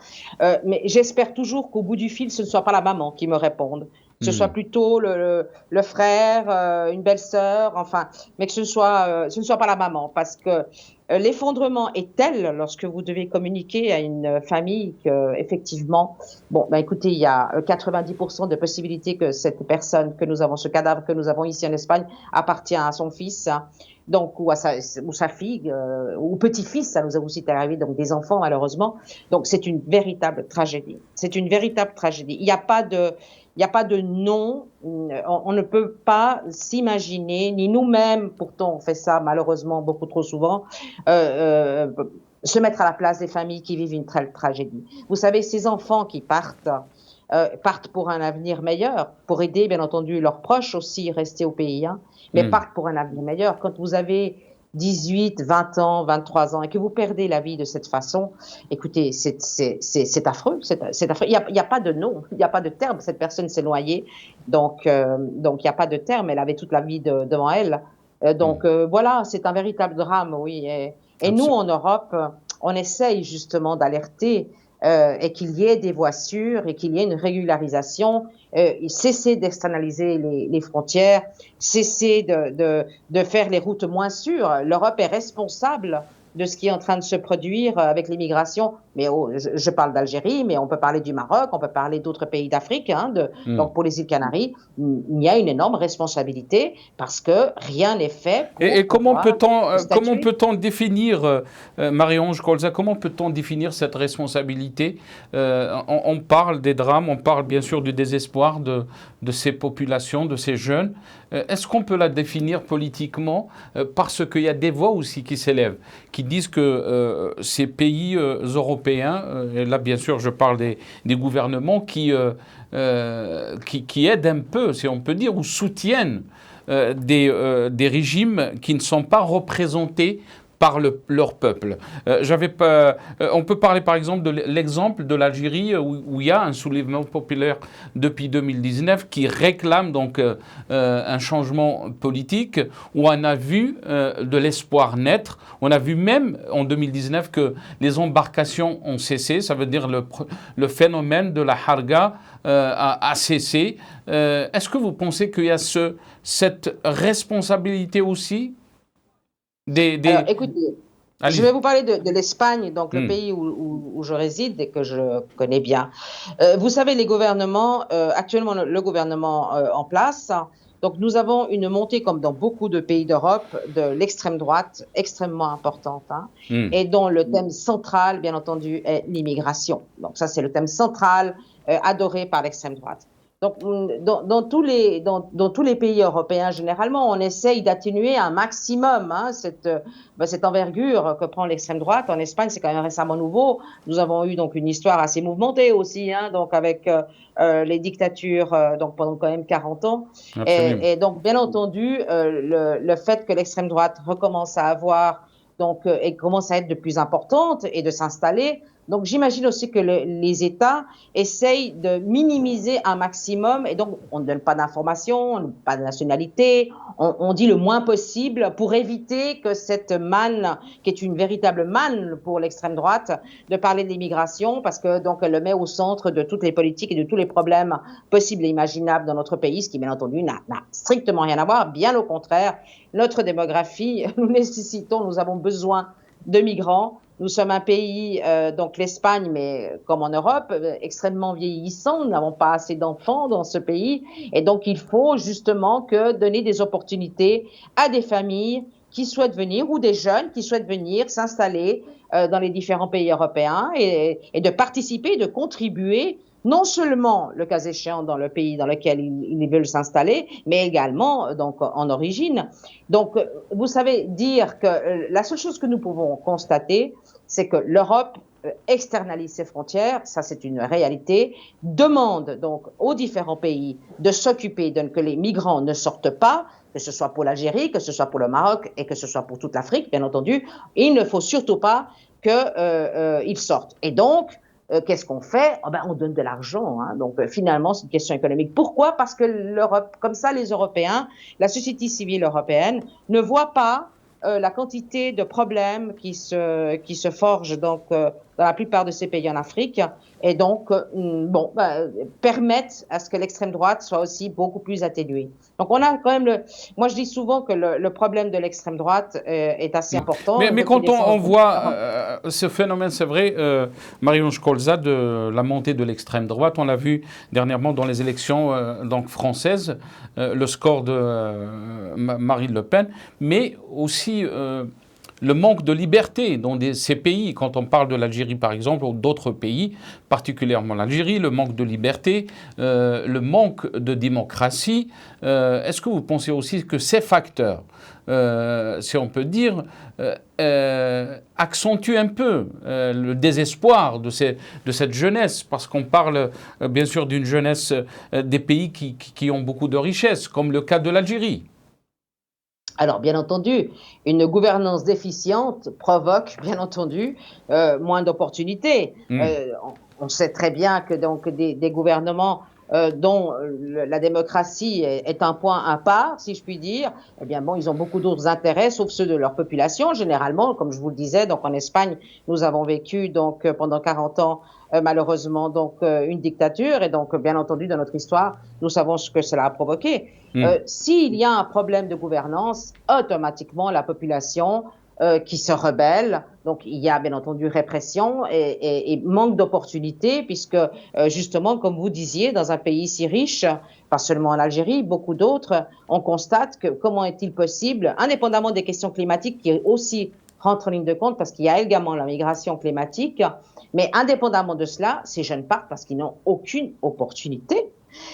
mais j'espère toujours qu'au bout du fil, ce ne soit pas la maman qui me réponde. Que ce soit plutôt le frère, une belle-sœur, enfin, mais que ce ne soit pas la maman, parce que l'effondrement est tel lorsque vous devez communiquer à une famille que, effectivement, bon, ben écoutez, il y a 90% de possibilités que cette personne que nous avons, ce cadavre que nous avons ici en Espagne, appartient à son fils, donc ou sa fille ou petit-fils. Ça nous a aussi arrivé, donc des enfants malheureusement. Donc c'est une véritable tragédie. C'est une véritable tragédie. Il n'y a pas de nom, on ne peut pas s'imaginer, ni nous-mêmes, pourtant on fait ça malheureusement beaucoup trop souvent, se mettre à la place des familles qui vivent une telle tragédie. Vous savez, ces enfants qui partent pour un avenir meilleur, pour aider bien entendu leurs proches aussi rester au pays, mais partent pour un avenir meilleur. Quand vous avez 18, 20 ans, 23 ans et que vous perdez la vie de cette façon, écoutez, c'est affreux, c'est affreux. Il y a pas de nom, il n'y a pas de terme. Cette personne s'est noyée, donc il n'y a pas de terme. Elle avait toute la vie devant elle. Voilà, c'est un véritable drame, oui. Et nous, en Europe, on essaye justement d'alerter et qu'il y ait des voies sûres et qu'il y ait une régularisation, cesser d'externaliser les frontières, cesser de faire les routes moins sûres. L'Europe est responsable de ce qui est en train de se produire avec l'immigration. Mais je parle d'Algérie, mais on peut parler du Maroc, on peut parler d'autres pays d'Afrique. Donc pour les îles Canaries, il y a une énorme responsabilité parce que rien n'est fait. Et comment peut-on définir, Marie-Ange Colza, comment peut-on définir cette responsabilité? On parle des drames, on parle bien sûr du désespoir de ces populations, de ces jeunes. Est-ce qu'on peut la définir politiquement? Parce qu'il y a des voix aussi qui s'élèvent, qui disent que ces pays européens, et là bien sûr je parle des gouvernements qui aident un peu, si on peut dire, ou soutiennent des régimes qui ne sont pas représentés leur peuple. On peut parler par exemple de l'exemple de l'Algérie où il y a un soulèvement populaire depuis 2019 qui réclame donc un changement politique, où on a vu de l'espoir naître. On a vu même en 2019 que les embarcations ont cessé. Ça veut dire le phénomène de la harga a cessé. Est-ce que vous pensez qu'il y a cette responsabilité aussi Alors, écoutez, je vais vous parler de l'Espagne, donc le pays où je réside et que je connais bien. Vous savez, les gouvernements, actuellement le gouvernement en place, donc nous avons une montée, comme dans beaucoup de pays d'Europe, de l'extrême droite extrêmement importante, hein, et dont le thème central, bien entendu, est l'immigration. Donc ça, c'est le thème central adoré par l'extrême droite. Donc, dans tous les pays européens, généralement, on essaye d'atténuer un maximum cette envergure que prend l'extrême droite. En Espagne, c'est quand même récemment nouveau. Nous avons eu donc une histoire assez mouvementée aussi, hein, donc avec les dictatures donc pendant quand même 40 ans. Et donc, bien entendu, le fait que l'extrême droite recommence à avoir et commence à être de plus importante et de s'installer. Donc, j'imagine aussi que les États essayent de minimiser un maximum, et donc on ne donne pas d'informations, pas de nationalité, on dit le moins possible pour éviter que cette manne, qui est une véritable manne pour l'extrême droite, de parler de l'immigration, parce que donc elle le met au centre de toutes les politiques et de tous les problèmes possibles et imaginables dans notre pays, ce qui bien entendu n'a strictement rien à voir, bien au contraire. Notre démographie, nous avons besoin de migrants. Nous sommes un pays, donc l'Espagne, mais comme en Europe, extrêmement vieillissant. Nous n'avons pas assez d'enfants dans ce pays. Et donc, il faut justement donner des opportunités à des familles qui souhaitent venir ou des jeunes qui souhaitent venir s'installer dans les différents pays européens et de participer, de contribuer non seulement, le cas échéant, dans le pays dans lequel ils veulent s'installer, mais également donc en origine. Donc, vous savez, dire que la seule chose que nous pouvons constater, c'est que l'Europe externalise ses frontières, ça c'est une réalité, demande donc aux différents pays de s'occuper que les migrants ne sortent pas, que ce soit pour l'Algérie, que ce soit pour le Maroc et que ce soit pour toute l'Afrique, bien entendu. Il ne faut surtout pas qu'ils sortent. Et donc, qu'est-ce qu'on fait? On donne de l'argent. Hein. Donc, finalement, c'est une question économique. Pourquoi? Parce que l'Europe, comme ça, les Européens, la société civile européenne, ne voit pas la quantité de problèmes qui se forgent donc dans la plupart de ces pays en Afrique et donc permettent à ce que l'extrême droite soit aussi beaucoup plus atténuée. Donc on a quand même moi je dis souvent que le problème de l'extrême droite est assez important. Mais quand on voit ce phénomène, c'est vrai, Marion Scolza, de la montée de l'extrême droite, on l'a vu dernièrement dans les élections donc françaises, le score de Marine Le Pen, mais aussi le manque de liberté dans ces pays, quand on parle de l'Algérie par exemple, ou d'autres pays, particulièrement l'Algérie, le manque de liberté, le manque de démocratie. Est-ce que vous pensez aussi que ces facteurs, si on peut dire, accentuent un peu le désespoir de cette jeunesse, parce qu'on parle bien sûr d'une jeunesse des pays qui ont beaucoup de richesses, comme le cas de l'Algérie? Alors, bien entendu, une gouvernance déficiente provoque, bien entendu, moins d'opportunités. On sait très bien que donc des gouvernements dont la démocratie est un point à part, si je puis dire, eh bien bon, ils ont beaucoup d'autres intérêts, sauf ceux de leur population. Généralement, comme je vous le disais, donc en Espagne, nous avons vécu donc pendant 40 ans malheureusement donc une dictature, et donc bien entendu dans notre histoire, nous savons ce que cela a provoqué. S'il y a un problème de gouvernance, automatiquement la population qui se rebelle. Donc, il y a bien entendu répression et manque d'opportunités, puisque justement, comme vous disiez, dans un pays si riche, pas seulement en Algérie, beaucoup d'autres, on constate que comment est-il possible, indépendamment des questions climatiques qui aussi rentrent en ligne de compte, parce qu'il y a également la migration climatique, mais indépendamment de cela, ces jeunes partent parce qu'ils n'ont aucune opportunité.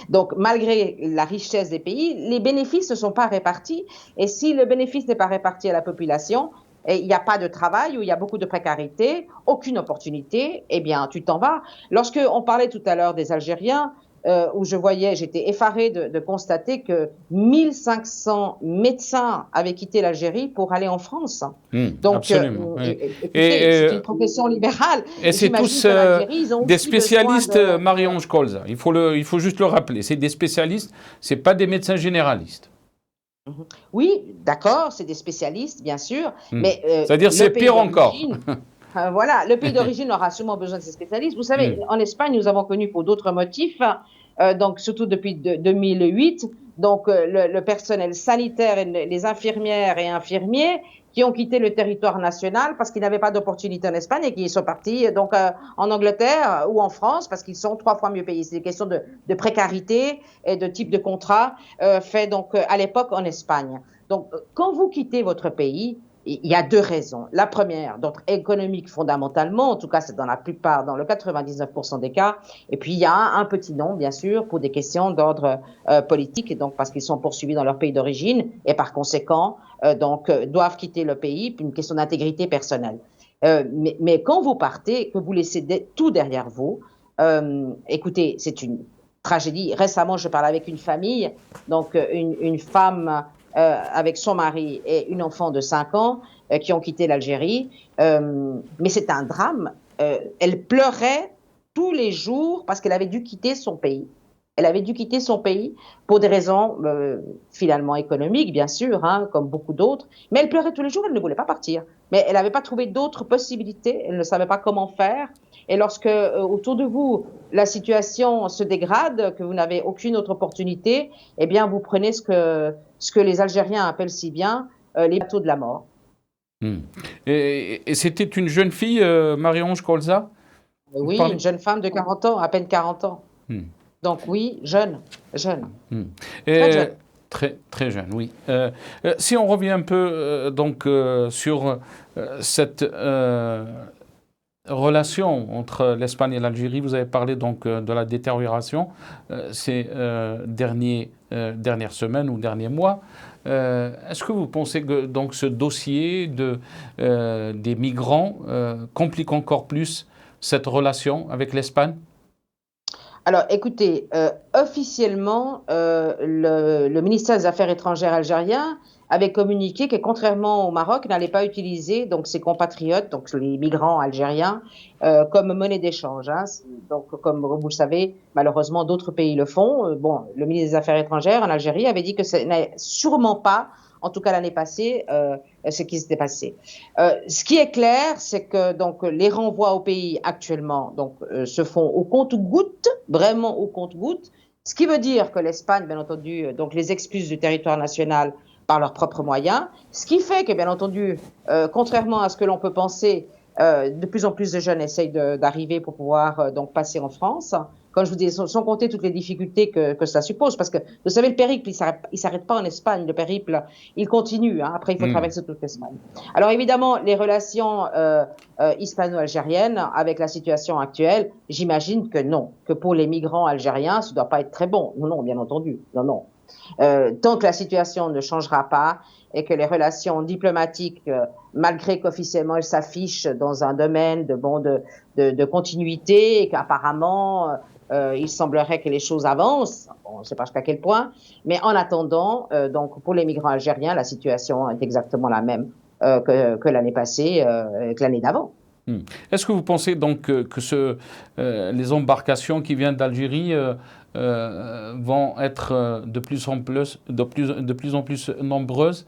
Donc, malgré la richesse des pays, les bénéfices ne sont pas répartis. Et si le bénéfice n'est pas réparti à la population, et il n'y a pas de travail, ou il y a beaucoup de précarité, aucune opportunité, eh bien, tu t'en vas. Lorsqu'on parlait tout à l'heure des Algériens, où j'étais effarée de constater que 1500 médecins avaient quitté l'Algérie pour aller en France. Donc, Absolument. Oui. écoutez, c'est une profession libérale. Et c'est J'imagine tous qu'en Algérie, ils ont des aussi besoin spécialistes, Marie-Ange Colza. Il faut juste le rappeler. C'est des spécialistes, c'est pas des médecins généralistes. Oui, d'accord, c'est des spécialistes, bien sûr, mais C'est-à-dire le c'est pays pire encore. d'origine, voilà, le pays d'origine aura sûrement besoin de ces spécialistes. Vous savez, en Espagne, nous avons connu pour d'autres motifs, donc surtout depuis 2008, donc le personnel sanitaire, et les infirmières et infirmiers qui ont quitté le territoire national parce qu'ils n'avaient pas d'opportunité en Espagne et qui sont partis donc en Angleterre ou en France parce qu'ils sont 3 fois mieux payés. C'est des questions de précarité et de type de contrat fait donc à l'époque en Espagne. Donc, quand vous quittez votre pays, il y a 2 raisons. La première, d'ordre économique fondamentalement, en tout cas c'est dans la plupart, dans le 99% des cas, et puis il y a un petit nombre, bien sûr, pour des questions d'ordre politique, et donc parce qu'ils sont poursuivis dans leur pays d'origine, et par conséquent, doivent quitter le pays, pour une question d'intégrité personnelle. Mais quand vous partez, que vous laissez tout derrière vous, écoutez, c'est une tragédie. Récemment, je parlais avec une famille, donc une femme avec son mari et une enfant de 5 ans qui ont quitté l'Algérie. Mais c'est un drame. Elle pleurait tous les jours parce qu'elle avait dû quitter son pays. Elle avait dû quitter son pays pour des raisons finalement économiques, bien sûr, hein, comme beaucoup d'autres. Mais elle pleurait tous les jours, elle ne voulait pas partir. Mais elle n'avait pas trouvé d'autres possibilités, elle ne savait pas comment faire. Et lorsque autour de vous, la situation se dégrade, que vous n'avez aucune autre opportunité, eh bien, vous prenez ce que les Algériens appellent si bien les bateaux de la mort. Et c'était une jeune fille, Marie-Ange Colza? Oui, une jeune femme de 40 ans, à peine 40 ans. Donc oui, jeune. Très jeune. Très jeune, oui. Si on revient un peu sur cette relation entre l'Espagne et l'Algérie, vous avez parlé donc de la détérioration ces dernières semaines ou derniers mois. Est-ce que vous pensez que donc ce dossier des migrants complique encore plus cette relation avec l'Espagne? Alors, écoutez, officiellement, le ministère des Affaires étrangères algérien avait communiqué que, contrairement au Maroc, n'allait pas utiliser donc ses compatriotes, donc les migrants algériens, comme monnaie d'échange. Hein. Donc, comme vous le savez, malheureusement, d'autres pays le font. Bon, le ministre des Affaires étrangères en Algérie avait dit que ce n'est sûrement pas, en tout cas l'année passée, ce qui s'était passé. Ce qui est clair, c'est que donc les renvois au pays actuellement donc se font au compte-gouttes, vraiment au compte-gouttes, ce qui veut dire que l'Espagne, bien entendu, donc les expulse du territoire national par leurs propres moyens, ce qui fait que, bien entendu, contrairement à ce que l'on peut penser, de plus en plus de jeunes essayent d'arriver pour pouvoir donc passer en France. Comme je vous dis, sans compter toutes les difficultés que ça suppose, parce que vous savez, le périple, il s'arrête pas en Espagne. Le périple, il continue. Hein. Après, il faut traverser toute l'Espagne. Alors évidemment, les relations hispano-algériennes avec la situation actuelle, j'imagine que non, que pour les migrants algériens, ça ne doit pas être très bon. Non, bien entendu, non. Tant que la situation ne changera pas et que les relations diplomatiques, malgré qu'officiellement elles s'affichent dans un domaine de continuité et qu'apparemment il semblerait que les choses avancent, on ne sait pas jusqu'à quel point, mais en attendant, donc pour les migrants algériens, la situation est exactement la même que l'année passée, que l'année d'avant. Est-ce que vous pensez donc que les embarcations qui viennent d'Algérie vont être de plus en plus nombreuses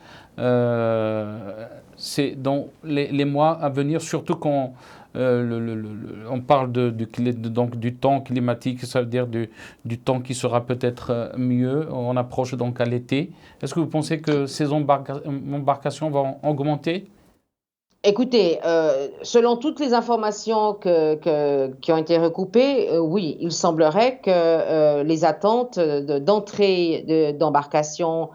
c'est dans les mois à venir, surtout quand on parle donc du temps climatique, ça veut dire du temps qui sera peut-être mieux, on approche donc à l'été. Est-ce que vous pensez que ces embarcations vont augmenter? Écoutez, selon toutes les informations qui ont été recoupées, oui, il semblerait que les attentes d'entrée d'embarcations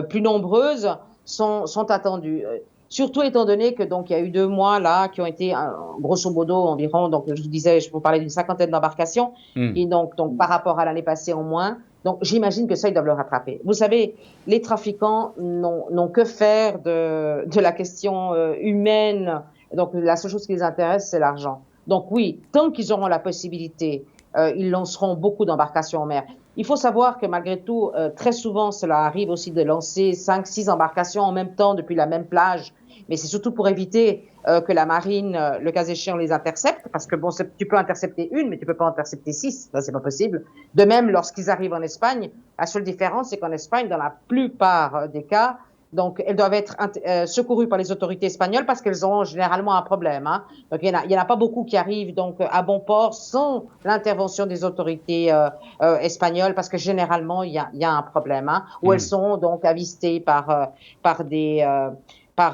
plus nombreuses sont attendues. Surtout étant donné que donc il y a eu 2 mois là qui ont été grosso modo environ, donc je vous disais, je vous parlais d'une 50aine d'embarcations et donc par rapport à l'année passée en moins. Donc, j'imagine que ça, ils doivent le rattraper. Vous savez, les trafiquants n'ont que faire de la question humaine. Donc, la seule chose qui les intéresse, c'est l'argent. Donc, oui, tant qu'ils auront la possibilité ils lanceront beaucoup d'embarcations en mer. Il faut savoir que malgré tout, très souvent, cela arrive aussi de lancer 5, 6 embarcations en même temps depuis la même plage. Mais c'est surtout pour éviter que la marine, le cas échéant, les intercepte. Parce que bon, tu peux intercepter une, mais tu peux pas intercepter 6. Ça, c'est pas possible. De même, lorsqu'ils arrivent en Espagne, la seule différence, c'est qu'en Espagne, dans la plupart des cas, donc, elles doivent être secourues par les autorités espagnoles parce qu'elles ont généralement un problème. Hein. Donc, il y en a pas beaucoup qui arrivent donc à bon port sans l'intervention des autorités espagnoles parce que généralement il y a un problème. Hein, où elles sont donc avistées par des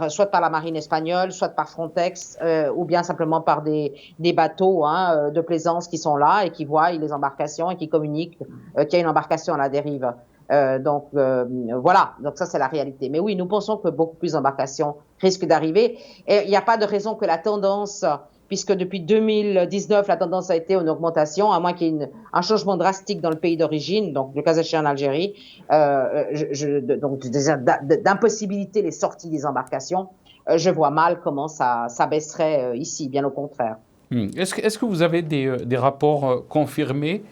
soit par la marine espagnole, soit par Frontex, ou bien simplement par des bateaux de plaisance qui sont là et qui voient les embarcations et qui communiquent qu'il y a une embarcation à la dérive. Voilà, donc ça c'est la réalité. Mais oui, nous pensons que beaucoup plus d'embarcations risquent d'arriver. Et il n'y a pas de raison que la tendance, puisque depuis 2019, la tendance a été en augmentation, à moins qu'il y ait un changement drastique dans le pays d'origine, donc le cas échéant en Algérie, donc d'impossibiliter les sorties des embarcations. Je vois mal comment ça baisserait ici, bien au contraire. Est-ce que vous avez des rapports confirmés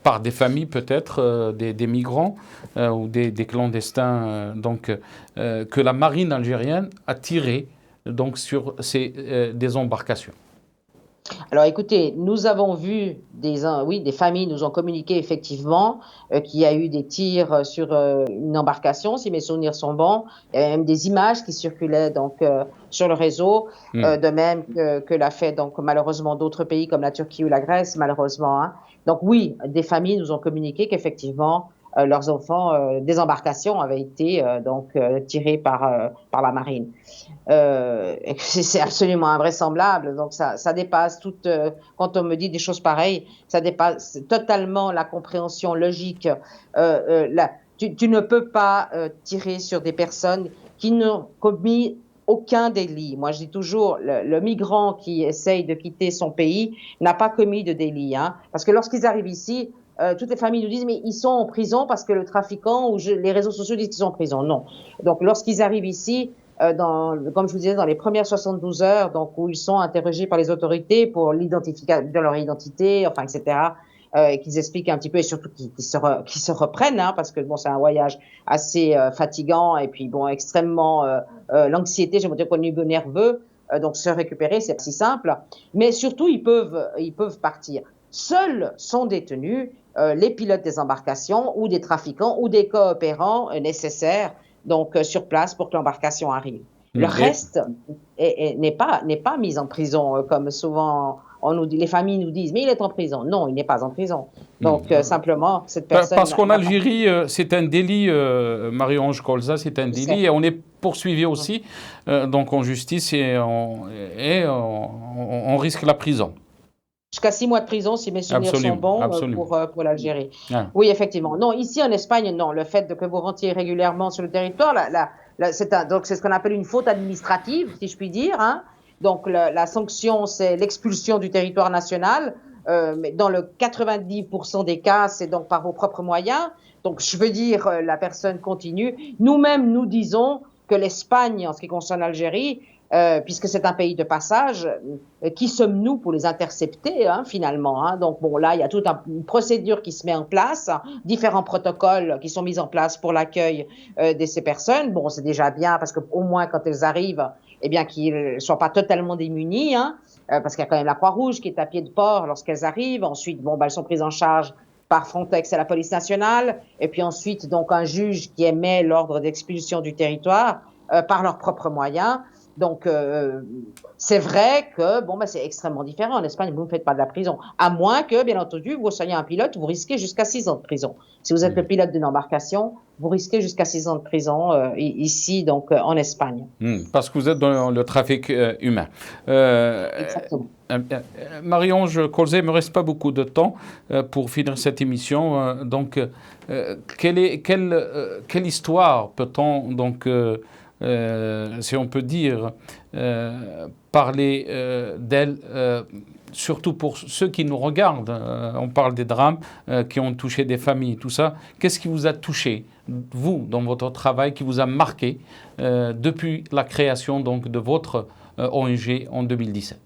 par des familles peut-être, des migrants ou des clandestins, que la marine algérienne a tiré donc, sur des embarcations? Alors écoutez, nous avons vu des familles nous ont communiqué effectivement qu'il y a eu des tirs sur une embarcation, si mes souvenirs sont bons. Il y avait même des images qui circulaient donc sur le réseau, de même que l'a fait donc malheureusement d'autres pays comme la Turquie ou la Grèce, malheureusement. Hein. Donc oui, des familles nous ont communiqué qu'effectivement leurs enfants, des embarcations avaient été tirés par la marine. C'est absolument invraisemblable. Donc ça dépasse toute. Quand on me dit des choses pareilles, ça dépasse totalement la compréhension logique. Tu ne peux pas tirer sur des personnes qui n'ont commis aucun délit. Moi, je dis toujours, le migrant qui essaye de quitter son pays n'a pas commis de délit, hein, parce que lorsqu'ils arrivent ici, toutes les familles nous disent mais ils sont en prison parce que le trafiquant ou les réseaux sociaux disent qu'ils sont en prison. Non. Donc lorsqu'ils arrivent ici, comme je vous disais, dans les premières 72 heures, donc où ils sont interrogés par les autorités pour l'identification de leur identité, enfin, etc., et qu'ils expliquent un petit peu et surtout qu'ils se reprennent, hein, parce que bon, c'est un voyage assez fatigant et puis bon, extrêmement l'anxiété, je me dis, au niveau nerveux, donc se récupérer, c'est pas si simple, mais surtout ils peuvent partir. Seuls sont détenus les pilotes des embarcations ou des trafiquants ou des coopérants nécessaires donc sur place pour que l'embarcation arrive. Le reste n'est pas mis en prison comme souvent on nous dit, les familles nous disent mais il est en prison. Non, il n'est pas en prison. Donc simplement cette personne. Parce qu'en Algérie c'est un délit, Marie-Ange Colza, c'est un délit et on est poursuivi aussi donc en justice et on risque la prison. Jusqu'à 6 mois de prison, si mes souvenirs sont bons, pour l'Algérie. Ah. Oui, effectivement. Non, ici en Espagne, non. Le fait que vous rentriez régulièrement sur le territoire, c'est ce qu'on appelle une faute administrative, si je puis dire. Hein. Donc la sanction, c'est l'expulsion du territoire national. Mais dans le 90% des cas, c'est donc par vos propres moyens. Donc je veux dire, la personne continue. Nous-mêmes, nous disons que l'Espagne, en ce qui concerne l'Algérie, puisque c'est un pays de passage, qui sommes-nous pour les intercepter finalement, hein? Donc bon, là, il y a toute une procédure qui se met en place, différents protocoles qui sont mis en place pour l'accueil de ces personnes. Bon, c'est déjà bien parce qu'au moins quand elles arrivent, eh bien qu'ils ne soient pas totalement démunis, hein, parce qu'il y a quand même la Croix-Rouge qui est à pied de port lorsqu'elles arrivent. Ensuite, bon, elles sont prises en charge par Frontex et la police nationale, et puis ensuite donc un juge qui émet l'ordre d'expulsion du territoire par leurs propres moyens. Donc, c'est vrai que c'est extrêmement différent. En Espagne, vous ne faites pas de la prison. À moins que, bien entendu, vous soyez un pilote, vous risquez jusqu'à 6 ans de prison. Si vous êtes le pilote d'une embarcation, vous risquez jusqu'à 6 ans de prison ici, donc en Espagne. Parce que vous êtes dans le trafic humain. Exactement. Marie-Ange Colza, il ne me reste pas beaucoup de temps pour finir cette émission. Donc, quelle histoire peut-on donc si on peut dire, parler d'elle, surtout pour ceux qui nous regardent. On parle des drames qui ont touché des familles, tout ça. Qu'est-ce qui vous a touché, vous, dans votre travail, qui vous a marqué depuis la création donc, de votre ONG en 2017 ?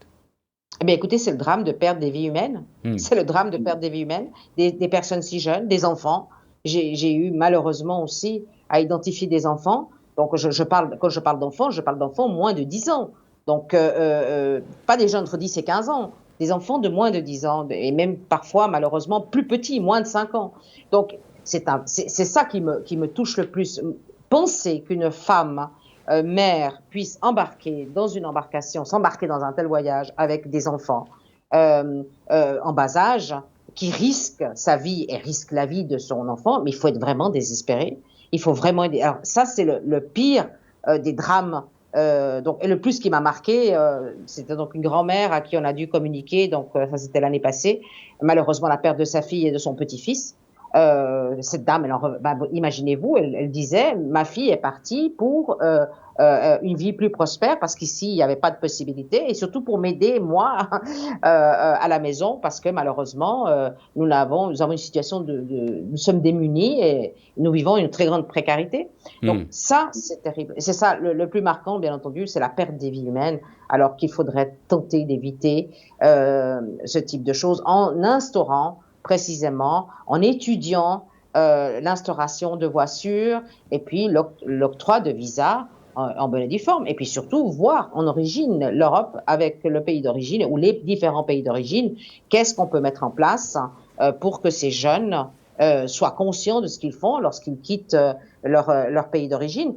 Eh bien, écoutez, c'est le drame de perdre des vies humaines. Hmm. C'est le drame de perdre des vies humaines, des personnes si jeunes, des enfants. J'ai eu malheureusement aussi à identifier des enfants. Donc, quand je parle d'enfants moins de 10 ans. Donc, pas des gens entre 10 et 15 ans, des enfants de moins de 10 ans, et même parfois, malheureusement, plus petits, moins de 5 ans. Donc, c'est ça qui me touche le plus. Penser qu'une femme mère puisse embarquer dans une embarcation, s'embarquer dans un tel voyage avec des enfants en bas âge, qui risque sa vie et risque la vie de son enfant, mais il faut être vraiment désespéré. Il faut vraiment aider. Alors ça, c'est le pire des drames. Donc, et le plus qui m'a marqué, c'était donc une grand-mère à qui on a dû communiquer, donc ça c'était l'année passée, malheureusement la perte de sa fille et de son petit-fils. Cette dame, imaginez-vous, elle disait, ma fille est partie pour une vie plus prospère parce qu'ici, il n'y avait pas de possibilité et surtout pour m'aider, moi, à la maison parce que malheureusement, nous avons une situation nous sommes démunis et nous vivons une très grande précarité. Donc ça, c'est terrible. Et c'est ça, le plus marquant, bien entendu, c'est la perte des vies humaines, alors qu'il faudrait tenter d'éviter ce type de choses en instaurant précisément, en étudiant l'instauration de voies sûres et puis l'octroi de visas en bonne et due forme. Et puis surtout, voir en origine l'Europe avec le pays d'origine ou les différents pays d'origine, qu'est-ce qu'on peut mettre en place pour que ces jeunes soient conscients de ce qu'ils font lorsqu'ils quittent leur pays d'origine.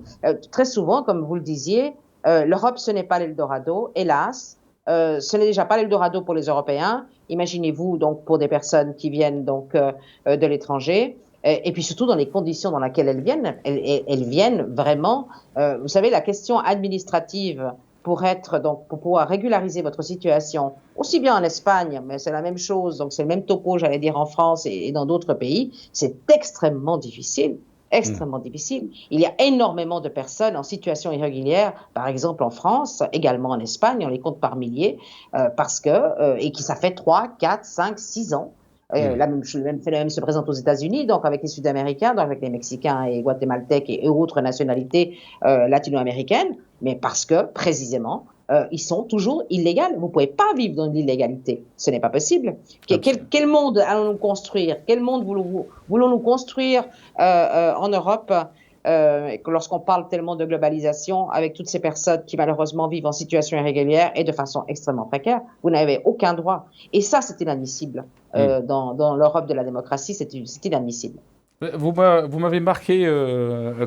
Très souvent, comme vous le disiez, l'Europe, ce n'est pas l'Eldorado, hélas. Ce n'est déjà pas l'Eldorado pour les Européens. Imaginez-vous donc pour des personnes qui viennent donc de l'étranger. Et puis surtout dans les conditions dans lesquelles elles viennent vraiment. Vous savez, la question administrative pour pouvoir régulariser votre situation, aussi bien en Espagne, mais c'est la même chose, donc c'est le même topo, j'allais dire en France et dans d'autres pays, c'est extrêmement difficile. Extrêmement difficile. Il y a énormément de personnes en situation irrégulière, par exemple en France, également en Espagne, on les compte par milliers, et qui ça fait 3, 4, 5, 6 ans. Le même phénomène se présente aux États-Unis, donc avec les Sud-Américains, donc avec les Mexicains et Guatémaltèques et autres nationalités latino-américaines, mais parce que, précisément, ils sont toujours illégaux. Vous ne pouvez pas vivre dans l'illégalité. Ce n'est pas possible. Quel monde allons-nous construire? Quel monde voulons-nous construire en Europe lorsqu'on parle tellement de globalisation avec toutes ces personnes qui malheureusement vivent en situation irrégulière et de façon extrêmement précaire? Vous n'avez aucun droit. Et ça, c'est inadmissible. Dans l'Europe de la démocratie, c'est inadmissible. Vous m'avez marqué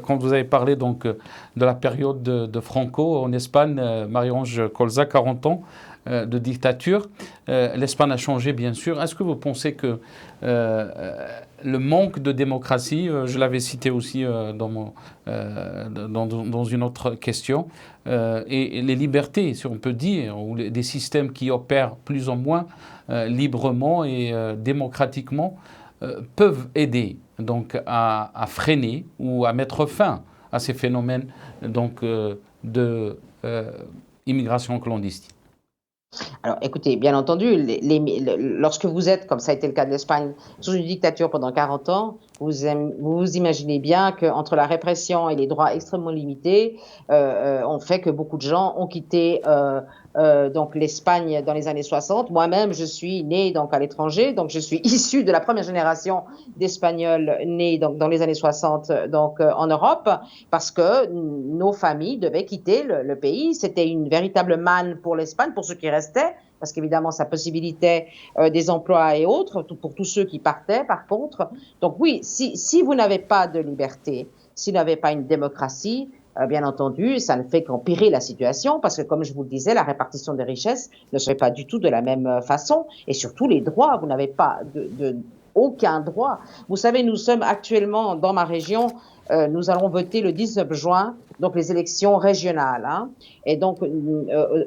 quand vous avez parlé donc de la période de Franco en Espagne, Marie-Ange Colza, 40 ans de dictature. L'Espagne a changé, bien sûr. Est-ce que vous pensez que le manque de démocratie, je l'avais cité aussi dans une autre question, et les libertés, si on peut dire, ou des systèmes qui opèrent plus ou moins librement et démocratiquement, peuvent aider donc à freiner ou à mettre fin à ces phénomènes donc de immigration clandestine? Alors, écoutez, bien entendu, lorsque vous êtes, comme ça a été le cas de l'Espagne, sous une dictature pendant 40 ans, vous imaginez bien qu'entre la répression et les droits extrêmement limités, on fait que beaucoup de gens ont quitté donc l'Espagne dans les années 60. Moi-même, je suis née donc à l'étranger, donc je suis issue de la première génération d'Espagnols nés donc dans les années 60 donc en Europe, parce que nos familles devaient quitter le pays. C'était une véritable manne pour l'Espagne, pour ceux qui restaient, parce qu'évidemment, ça possibilitait des emplois et autres pour tous ceux qui partaient, par contre. Donc oui, si vous n'avez pas de liberté, si vous n'avez pas une démocratie, bien entendu, ça ne fait qu'empirer la situation parce que, comme je vous le disais, la répartition des richesses ne se fait pas du tout de la même façon et surtout les droits, vous n'avez pas aucun droit. Vous savez, nous sommes actuellement dans ma région, nous allons voter le 19 juin, donc les élections régionales. Hein, et donc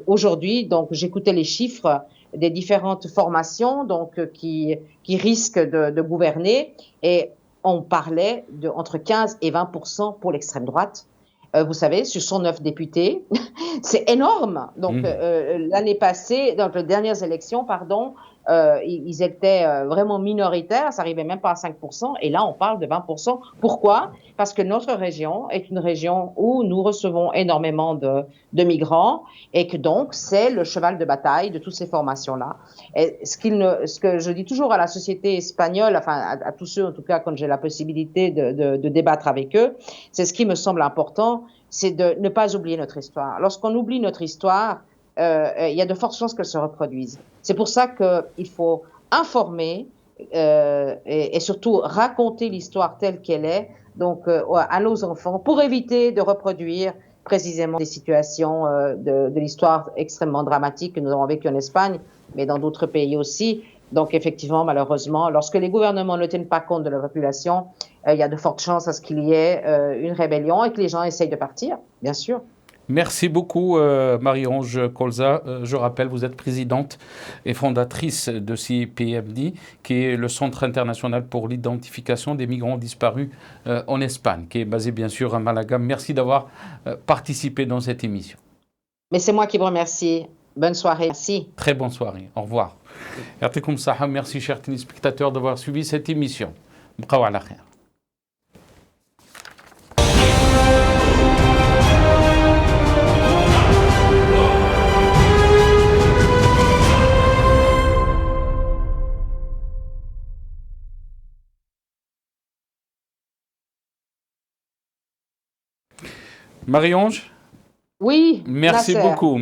aujourd'hui, donc j'écoutais les chiffres des différentes formations donc qui risquent de gouverner et on parlait de entre 15 et 20% pour l'extrême droite. Vous savez, sur 109 députés, c'est énorme. Donc, l'année passée, dans les dernières élections, pardon, ils étaient vraiment minoritaires, ça n'arrivait même pas à 5%, et là on parle de 20%. Pourquoi? Parce que notre région est une région où nous recevons énormément de migrants, et que donc c'est le cheval de bataille de toutes ces formations-là. Et ce que je dis toujours à la société espagnole, enfin à tous ceux en tout cas quand j'ai la possibilité de débattre avec eux, c'est ce qui me semble important, c'est de ne pas oublier notre histoire. Lorsqu'on oublie notre histoire, il y a de fortes chances qu'elle se reproduise. C'est pour ça qu'il faut informer et surtout raconter l'histoire telle qu'elle est, donc à nos enfants, pour éviter de reproduire précisément des situations de l'histoire extrêmement dramatique que nous avons vécues en Espagne, mais dans d'autres pays aussi. Donc effectivement, malheureusement, lorsque les gouvernements ne tiennent pas compte de la population, il y a de fortes chances à ce qu'il y ait une rébellion et que les gens essayent de partir, bien sûr. Merci beaucoup, Marie-Ange Colza. Je rappelle, vous êtes présidente et fondatrice de CIPMD, qui est le Centre international pour l'identification des migrants disparus en Espagne, qui est basé bien sûr à Malaga. Merci d'avoir participé dans cette émission. Mais c'est moi qui vous remercie. Bonne soirée. Merci. Très bonne soirée. Au revoir. Merci, chers téléspectateurs, d'avoir suivi cette émission. Bqaw ala khair. Marie-Ange, Oui, merci Nasser. beaucoup.